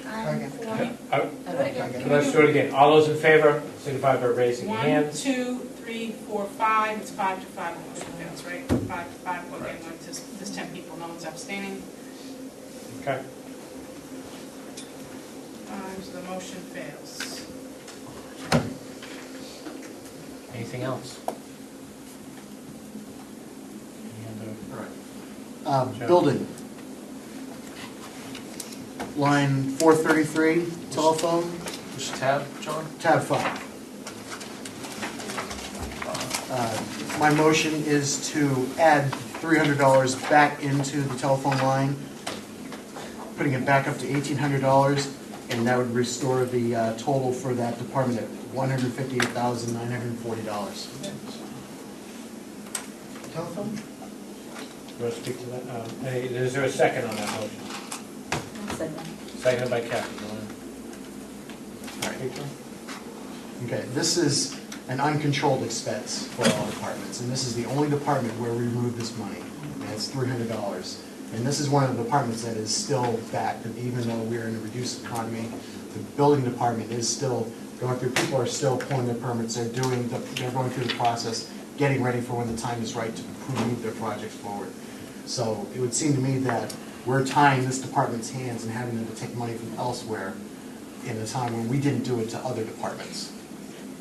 Let's do it again. All those in favor, signify by raising your 1, hands. 2, 3, 4, 5, it's 5 to 5, motion fails, right? 5 to 5, again, there's 10 people, no one's abstaining, Okay. so the motion fails. Anything else? Sure. Building. Line 433, telephone, Which tab, John? tab 5. My motion is to add $300 back into the telephone line, putting it back up to $1,800, and that would restore the total for that department at $158,940. Telephone? You want to speak to that? Is there a second on that motion? Seconded by Kathy. You wanna speak to it? Okay, this is an uncontrolled expense for all departments, and this is the only department where we remove this money, and it's $300. And this is one of the departments that is still back, and even though we're in a reduced economy, the building department is still going through, people are still pulling their permits, they're going through the process, getting ready for when the time is right to move their projects forward. So it would seem to me that we're tying this department's hands and having them to take money from elsewhere in a time when we didn't do it to other departments.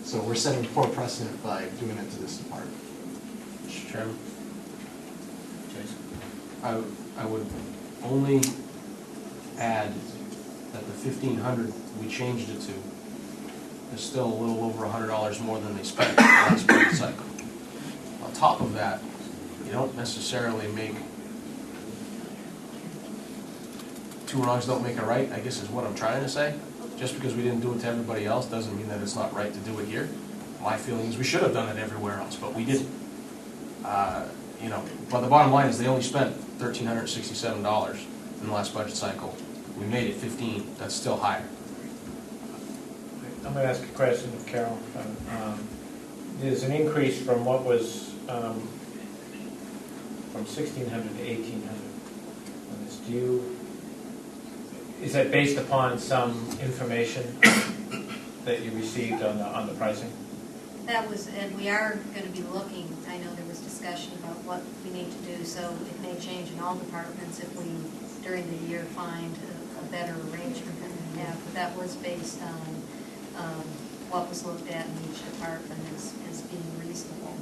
So we're setting poor precedent by doing it to this department. Mr. Chairman, Jason? I would only add that the 1,500 we changed it to is still a little over $100 more than they spent the last budget cycle. On top of that, you don't necessarily make, two wrongs don't make a right, I guess is what I'm trying to say. Just because we didn't do it to everybody else doesn't mean that it's not right to do it here. My feeling is we should have done it everywhere else, but we didn't. You know, but the bottom line is they only spent $1,367 in the last budget cycle. We made it 15, that's still higher. I'm going to ask a question of Carol. There's an increase from what was from 1,600 to 1,800. Is that based upon some information that you received on the pricing? That was, and we are going to be looking, I know there was discussion about what we need to do, so it may change in all departments if we, during the year, find a better arrangement than we have. But that was based on what was looked at in each department as being reasonable.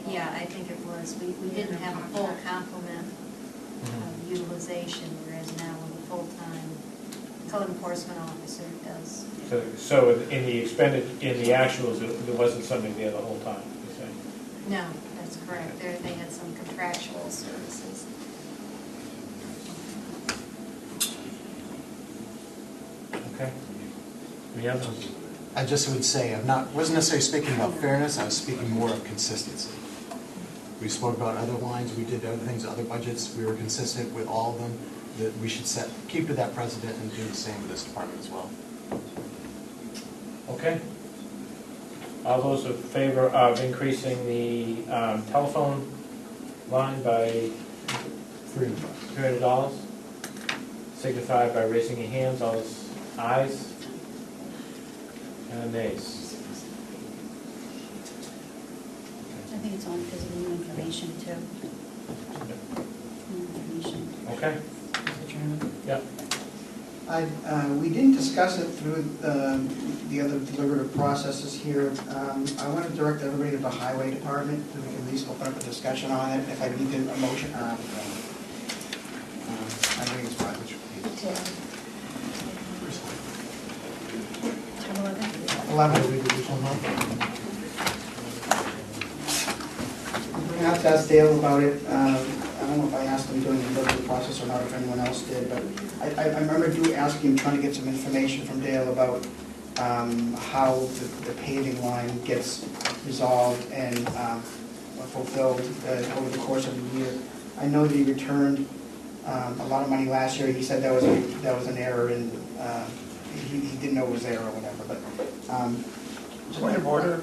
Yeah, I think it was. We didn't have a full complement of utilization, whereas now with a full-time code enforcement officer does. So in the actuals, there wasn't somebody there the whole time, you're saying? No, that's correct. They had some contractual services. Okay. Any others? I just would say, wasn't necessarily speaking about fairness, I was speaking more of consistency. We spoke about other lines, we did other things, other budgets, we were consistent with all of them, that we should keep to that precedent and do the same with this department as well. Okay. All those in favor of increasing the telephone line by $300 signify by raising your hands. All those ayes and nays. I think it's only because of the new information too. New information. Okay. Mr. Chairman? Yep. We didn't discuss it through the other deliberative processes here. I want to direct everybody to the highway department, so we can at least open up a discussion on it. If I need a motion, I think it's right, which page? 11. We have to ask Dale about it. I don't know if I asked him during the deliberative process or not, if anyone else did, but I remember asking him, trying to get some information from Dale about how the paving line gets resolved and fulfilled over the course of the year. I know that he returned a lot of money last year. He said that was an error, and he didn't know it was there or whatever. But Point of order.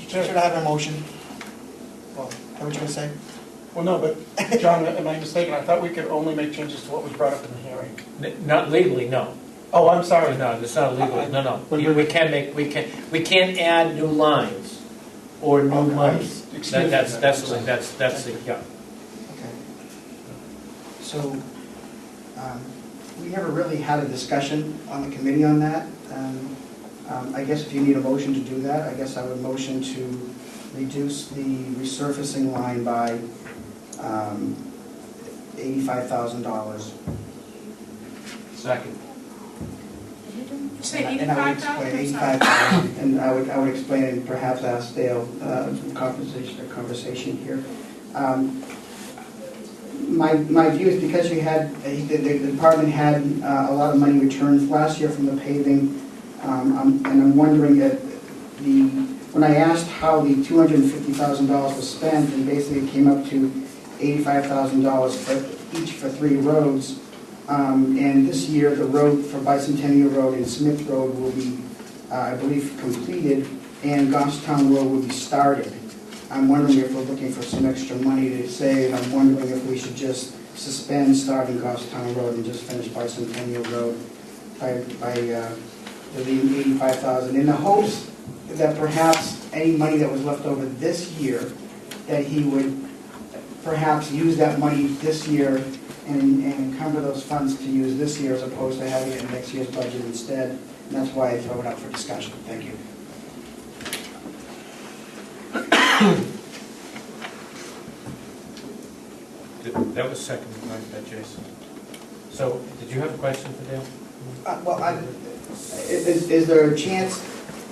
should I have a motion? Well, is that what you're going to say? Well, no, but John, am I mistaken? I thought we could only make changes to what was brought up in the hearing. Not legally, no. Oh, I'm sorry. No, it's not legal. No. We can't add new lines or new money. That's the yeah. Okay. So, we never really had a discussion on the committee on that. I guess if you need a motion to do that, I guess I would motion to reduce the resurfacing line by $85,000. Second. You say And I would explain 85,000, and I would explain and perhaps ask Dale some conversation here. My view is because you had, the department had a lot of money returned last year from the paving, and I'm wondering when I asked how the $250,000 was spent, and basically it came up to $85,000 for 3 roads. And this year, the road for Bicentennial Road and Smith Road will be, I believe, completed, and Goffstown Road will be started. I'm wondering if we're looking for some extra money to save. I'm wondering if we should just suspend starting Goffstown Road and just finish Bicentennial Road by leaving $85,000, in the hopes that perhaps any money that was left over this year, that he would perhaps use that money this year and encumber those funds to use this year as opposed to having it in next year's budget instead. And that's why I throw it up for discussion. Thank you. That was seconded by Jason. So, did you have a question for Dale? Is there a chance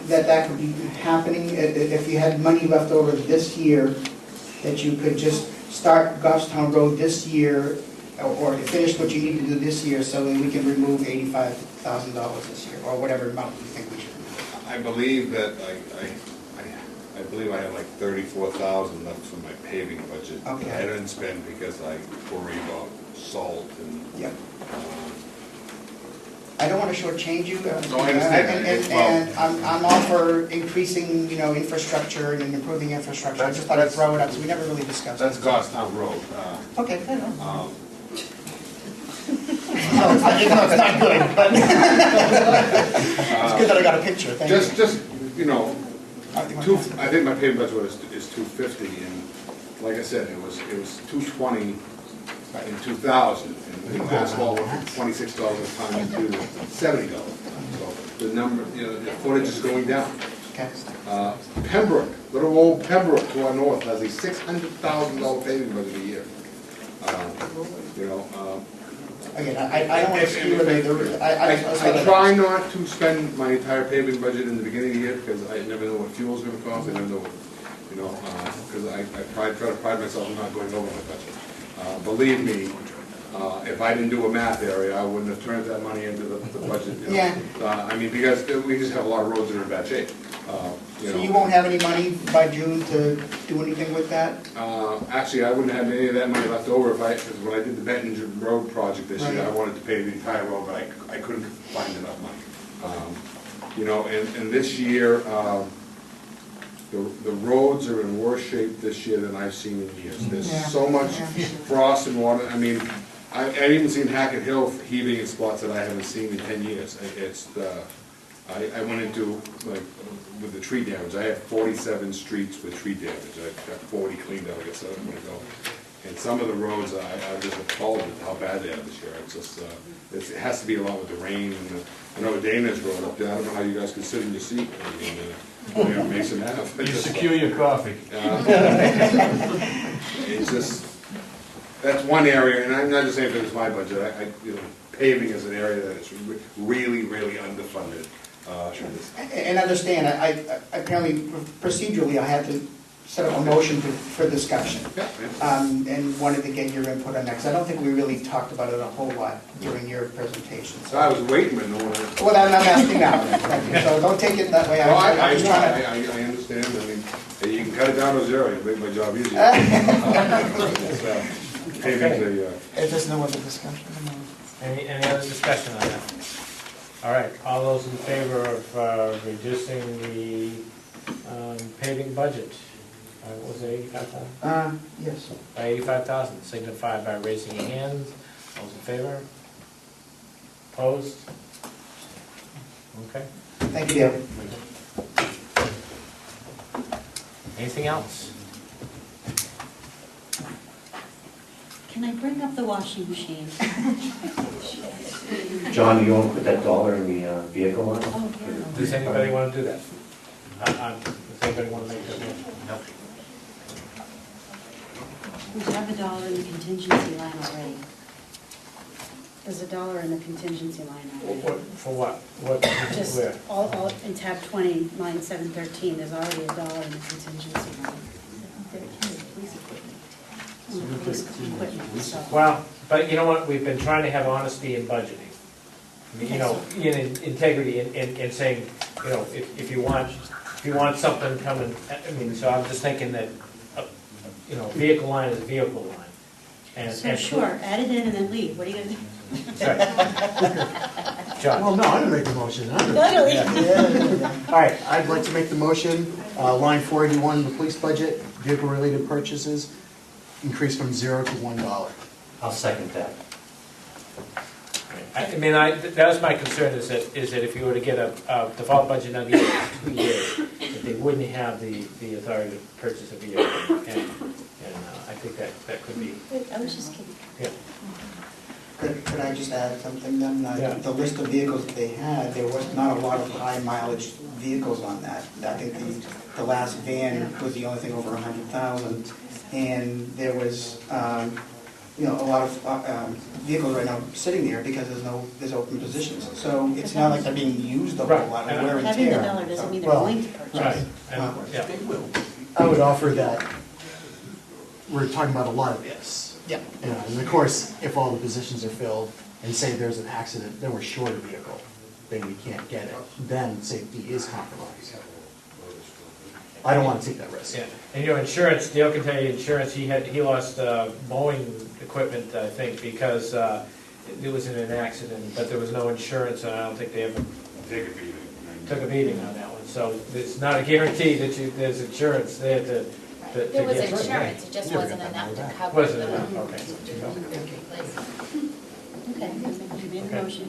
that that could be happening, if you had money left over this year, that you could just start Goffstown Road this year, or finish what you need to do this year, so that we can remove $85,000 this year, or whatever amount you think we should remove? I believe that I believe I have like 34,000 left from my paving budget. Okay. I didn't spend because I worry about salt and. Yep. I don't want to shortchange you. No, I understand. And I'm all for increasing, infrastructure and improving infrastructure. I just thought I'd throw it up, so we never really discussed it. That's Goffstown Road. Okay, fair enough. Um, No, it's not good, but it's good that I got a picture, thank you. Just, I think my paving budget is 250, and like I said, it was 220 in 2000, and asphalt went from $26 a ton to $70. So the number, the footage is going down. Okay. Pembroke, little old Pembroke to our north has a $600,000 paving budget a year. Again, I don't want to skew it either. I try not to spend my entire paving budget in the beginning of the year, because I never know what fuel's gonna cost, I never know what, because I try to pride myself on not going over my budget. Believe me, if I didn't do a math area, I wouldn't have turned that money into the budget. Yeah. Because we just have a lot of roads that are in bad shape. So you won't have any money by June to do anything with that? Actually, I wouldn't have any of that money left over because when I did the Benton Road project this year, Right. I wanted to pay the entire road, but I couldn't find enough money. And this year, the roads are in worse shape this year than I've seen in years. There's so much frost and water. I mean, I've even seen Hackett Hill heaving in spots that I haven't seen in 10 years. I went into, with the tree damage, I have 47 streets with tree damage. I've got 40 cleaned out, I guess 7 to go. And some of the roads, I just appalled at how bad they are this year. It's just, it has to be a lot with the rain. And I know Dana's road up there, I don't know how you guys can sit in your seat. Mason Ave. You secure your coffee. It's just, that's one area, and I'm not just saying because it's my budget, paving is an area that is really, really underfunded. And understand, I apparently procedurally, I had to set up a motion for discussion. And wanted to get your input on that, because I don't think we really talked about it a whole lot during your presentation. So I was waiting, but no one. Well, I'm asking now, so don't take it that way. No, I understand. I mean, you can cut it down to 0, you make my job easier. Paving's If there's no other discussion. Any other discussion on that? All right, all those in favor of reducing the paving budget? What was it, 85,000? Yes. By 85,000, signify by raising your hands. Those in favor? Opposed? Okay. Thank you, Dale. Anything else? Can I bring up the washing machine? John, you want to put that dollar in the vehicle line? Oh, yeah. Does anybody want to do that? Does anybody want to make that motion? No. We have $1 in the contingency line already. There's $1 in the contingency line already. For what? What, Just where? all in tab 20, line 713, there's already $1 in the contingency line. So- Well, but you know what, we've been trying to have honesty in budgeting. I mean, in integrity, in saying, if you want something coming, I mean, so I'm just thinking that, vehicle line is vehicle line. And sure, add it in and then leave, what are you gonna do? Sorry. John. Well, no, I'm gonna make the motion. Literally. All right, I'd like to make the motion, line 481, the police budget, vehicle-related purchases, increase from $0 to $1. I'll second that. I mean, that was my concern, is that if you were to get a default budget on each 2 years, that they wouldn't have the authority to purchase a vehicle. And I think that could be, I was just kidding. yeah. Could I just add something then? Yeah. The list of vehicles that they had, there was not a lot of high mileage vehicles on that. I think the last van was the only thing over 100,000. And there was, you know, a lot of vehicles right now sitting there because there's open positions. So it's not like they're being used a whole lot, of wear and Having the tear. dollar doesn't mean they're Well, going to purchase. Right, Wow. and, yeah. They will. I would offer that we're talking about a lot of ifs. Yeah. You know, and of course, if all the positions are filled and say there's an accident, then we're short a vehicle, then we can't get it, then safety is compromised. I don't want to take that risk. Yeah, and you know, insurance, Dale can tell you, insurance, he lost mowing equipment, I think, because it was in an accident, but there was no insurance, and I don't think they ever took a beating on that one. So it's not a guarantee that there's insurance there to There was get- insurance, it just wasn't enough to cover Wasn't the enough, okay. replacement. Okay, you made a motion.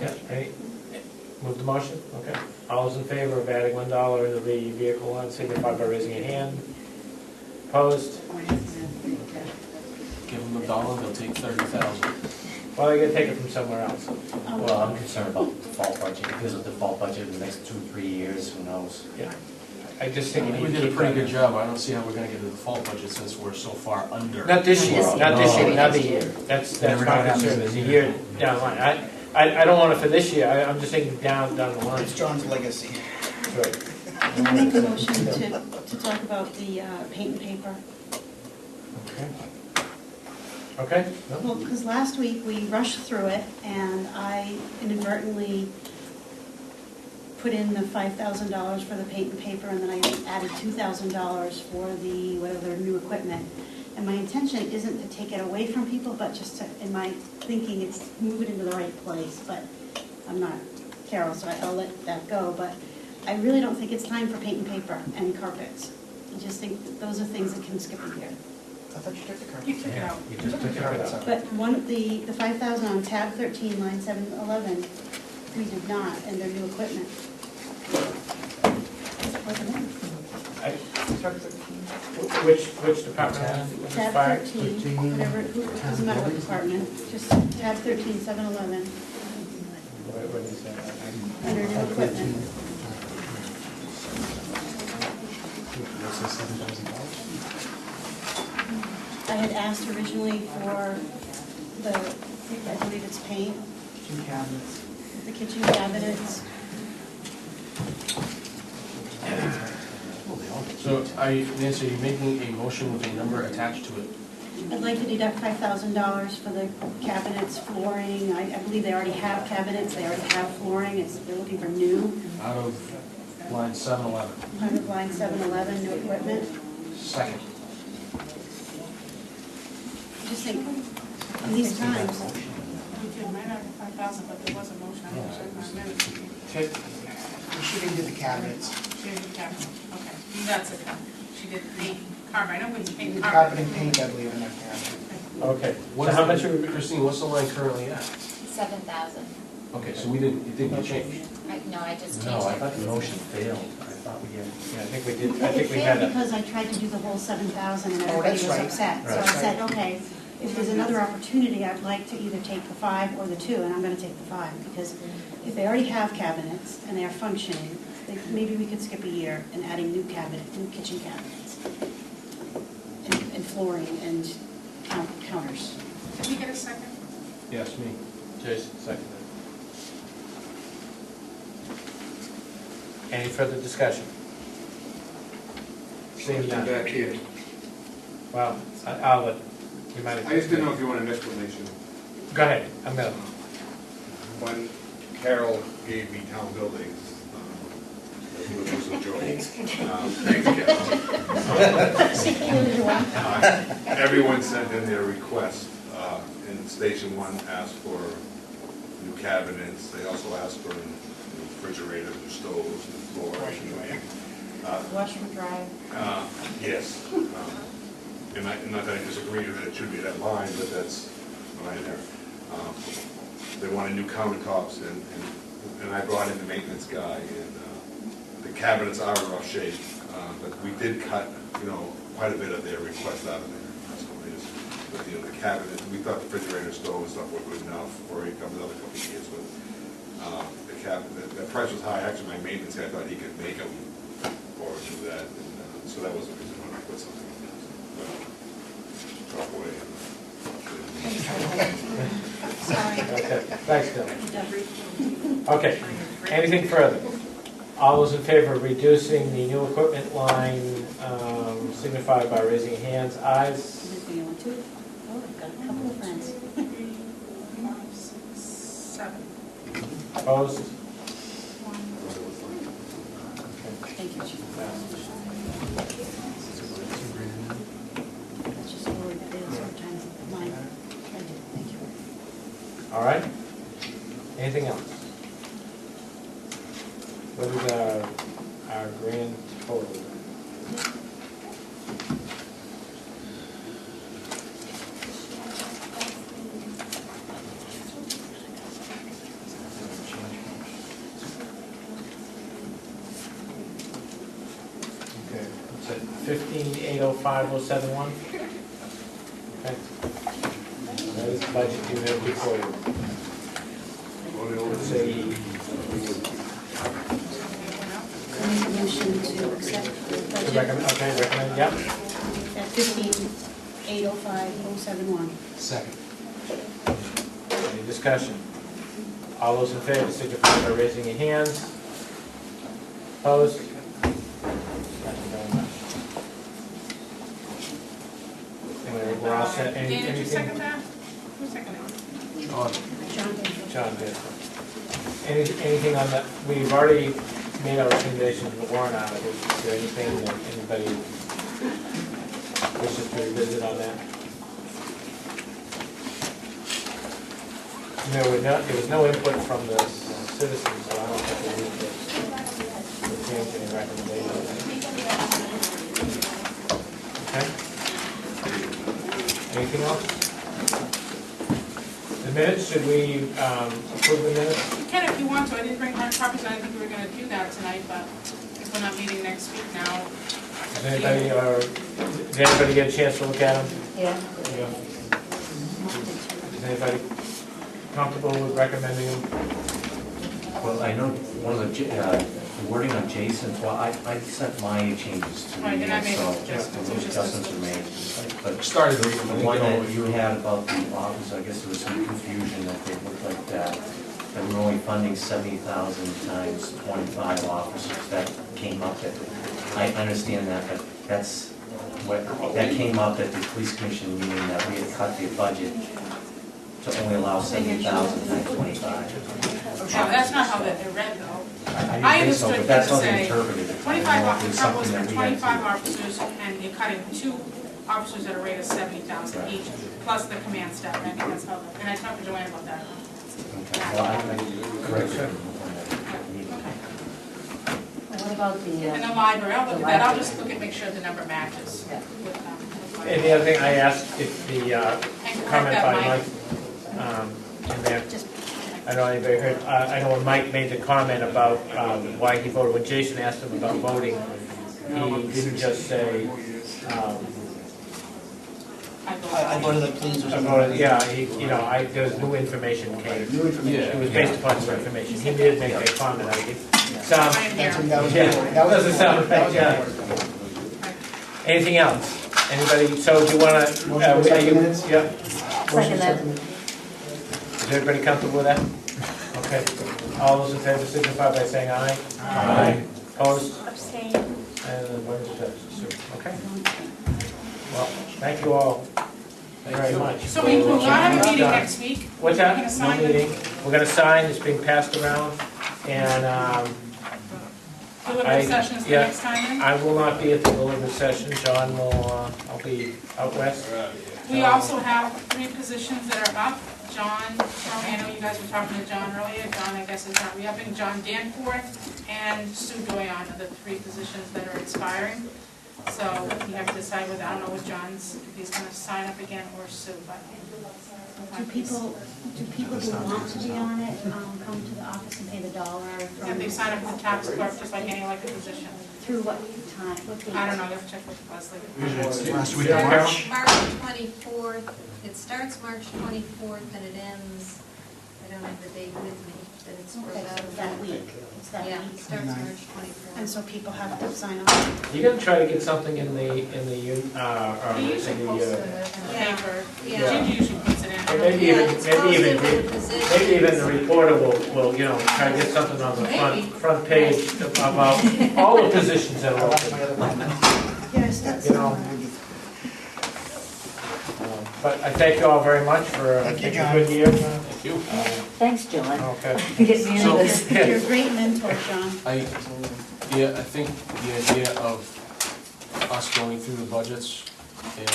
Yeah, any, move the motion, okay. All those in favor of adding $1 into the vehicle line, signify by raising your hand. Opposed? Give them $1, they'll take 30,000. Well, they're gonna take it from somewhere else. Well, I'm concerned about the default budget, because of the default budget in the next 2-3 years, who knows? Yeah, I just think you need We to did a keep pretty that. good job. I don't see how we're gonna get to the default budget since we're so far under. Not this year, not this year, No. another year. That's Never know my what happens concern, in is a a year. year down the line. I don't want it for this year, I'm just thinking down the line. It's John's legacy. Right. I'll make a motion to talk about the paint and paper. Okay. Okay? No? Well, because last week we rushed through it and I inadvertently put in the $5,000 for the paint and paper and then I added $2,000 for the, whatever, new equipment. And my intention isn't to take it away from people, but just to, in my thinking, it's move it into the right place. But I'm not Carol, so I'll let that go. But I really don't think it's time for paint and paper and carpets. I just think that those are things that can skip a year. I thought you took the car. You took it out. You just took it out. But the 5,000 on tab 13, line 711, we did not, and their new equipment. Wasn't in. Which department? Which Tab fire? 13, whatever, it doesn't matter what department, just tab 13, 711, What is that? under new equipment. I had asked originally for the, I believe it's paint, Kitchen cabinets. the kitchen cabinets. So Nancy, are you making a motion with a number attached to it? I'd like to deduct $5,000 for the cabinets, flooring. I believe they already have cabinets, they already have flooring, they're looking for new. Out of line 711. Part of line 711, new equipment. Second. Just think, in these times, We did, might have 5,000, but there was a motion, I'm not sure if I minutes. She didn't do the cabinets. She did the cabinet, okay, that's it, she did paint, carpet, I know it's paint, Carpet carpet. and paint, I believe, in that cabinet. Okay, What so is how the- much are we, Christine, what's the line currently at? 7,000. Okay, so it didn't get changed. No, I just changed No, I it. thought the motion failed. I thought we had. yeah, I think we did, I it think we had failed a, because I tried to do the whole 7,000 and Oh, everybody that's was right. upset. So I Right. said, okay, if there's another opportunity, I'd like to either take the 5 or the 2, and I'm gonna take the 5, because if they already have cabinets and they are functioning, maybe we could skip a year in adding new kitchen cabinets, and flooring and counters. Did we get a second? Yes, me. Jason, second. Any further discussion? Seeing none. Back here. Well, I'll let, you might have. I just didn't know if you want an explanation. Go ahead, I'm gonna. When Carol gave me town buildings, it was a joy. Thanks, Carol. Everyone sent in their request, and Station 1 asked for new cabinets, they also asked for refrigerators and stoves and flooring. Washer and dryer. Yes. And not that I disagree that it should be that line, but that's right there. They wanted new countertops, and I brought in the maintenance guy, and the cabinets are in rough shape, but we did cut, quite a bit of their request out of there. That's what it is. But, the cabinet, we thought the refrigerator, stove, and stuff were good enough for another couple of years, but the price was high. Actually, my maintenance guy thought he could make them So that was the reason when I put something in there. Drop away. Okay, thanks, Bill. Okay, anything further? All those in favor of reducing the new equipment line signify by raising your hands. Ayes. Oh, I've got a couple of friends. 7. Opposed? Thank you, Chief. That's just lowered the bill sometimes. Mine, I did, thank you. All right. Anything else? What is our grand total? Okay, it's at 15,805,071. Okay. That is the budget you have before you. Let's see. I make a motion to accept the budget Recommend, yep. at 15,805,071. Second. Any discussion? All those in favor signify by raising your hands. Opposed? Thank you very much. Anyway, we're all set. Dana, did you Anything? second that? Who seconded it? John did. Anything on that? We've already made our recommendations in the warrant articles. Is there anything that anybody wishes to revisit on that? There was no input from the citizens, so I don't think we need to change any recommendations. Okay? Anything else? The minutes, should we approve the minutes? You can if you want to. I didn't bring hard copies. I didn't think we were going to do that tonight, but if we're not meeting next week now. Did anybody get a chance to look at them? Yeah. Is anybody comfortable with recommending them? Well, I know one of the wording on Jason's, well, I sent my changes to Right, you, and I made so adjustments. the adjustments are made. But Started the reading. one that you had about the office, I guess there was some confusion that they looked like that we're only funding 70,000 times 25 officers. That came up at, I understand that, but that's what, that came up at the police commission meeting that we had cut the budget to only allow 70,000 times 25. No, that's not how that they're read, though. I didn't think so, understood but that's them how to they say interpreted it. 25 I don't know if it's officers, something for that we had 25 to- officers, and you're cutting 2 officers at a rate of 70,000 each, plus the command staff. I think that's how, and I talked to Joanne about that. Okay, well, I corrected it. What about the? And the library, I'll look at that. I'll just look and make sure the number matches with And the other thing, I asked if the And comment correct by that, Mike in there, I don't know anybody heard, I know when Mike made the comment about why he voted, when Jason asked him about voting, he didn't just say, I voted like please or I something. voted, yeah, there's new information came. New information. It was based upon new information. He did make that comment, I think. Sounds, That was yeah, that was doesn't sound right, yeah. Anything else? Anybody, so do you want to? Motion to accept the minutes? Yeah. Second that. Is everybody comfortable with that? Okay. All those in favor signify by saying aye. Aye. Opposed? Abstain. And one abstention. Okay. Well, thank you all very much. So we will not have a meeting next week. What's We're that? gonna No sign the meeting. We're going to sign, it's being passed around, and deliberative session is the yeah. next time then? I will not be at the deliberative session. John will, I'll be out west. We also have 3 positions that are up. John, I know you guys were talking to John earlier. John, I guess, is not re-upping. John Danforth and Sue Doyon are the 3 positions that are expiring. So you have to decide whether, I don't know what John's, if he's going to sign up again or Sue, but. Do people who want to be on it come to the office and pay the $1 from? If they sign up as a tax clerk, just like any elected position. Through what time? What date? I don't know, you have to check with Leslie. It's last week of March. March 24th, it starts March 24th and it ends, I don't have the date with me. that it's Okay, for so that week, it's that Yeah, week. starts March 24th. And so people have to sign up. You gonna try to get something in the, He usually posts it in the paper. Yeah. Ginger usually puts it in. Or maybe even, Yeah, it's maybe even, posted with the maybe even the positions. reporter will, you know, try to get something on the Maybe. front page about all the positions that are open. Yes, that's. You know. But I thank you all very much for a Thank you, John. good year. Thank you. Thanks, John, Okay. for getting me So- into this. You're a great mentor, John. I think the idea of us going through the budgets and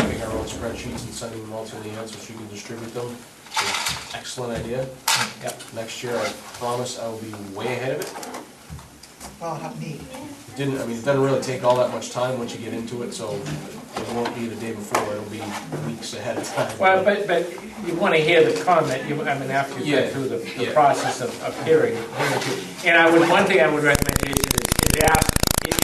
making our own spreadsheets and sending them all to Leanne so she can distribute them is an excellent idea. Yep. Next year, I promise I will be way ahead of it. Well, how neat. It doesn't really take all that much time once you get into it, so it won't be the day before, it'll be weeks ahead of time. Well, but you want to hear the comment, after you Yeah, get through the yeah. process of hearing. And one thing I would recommend is ask, if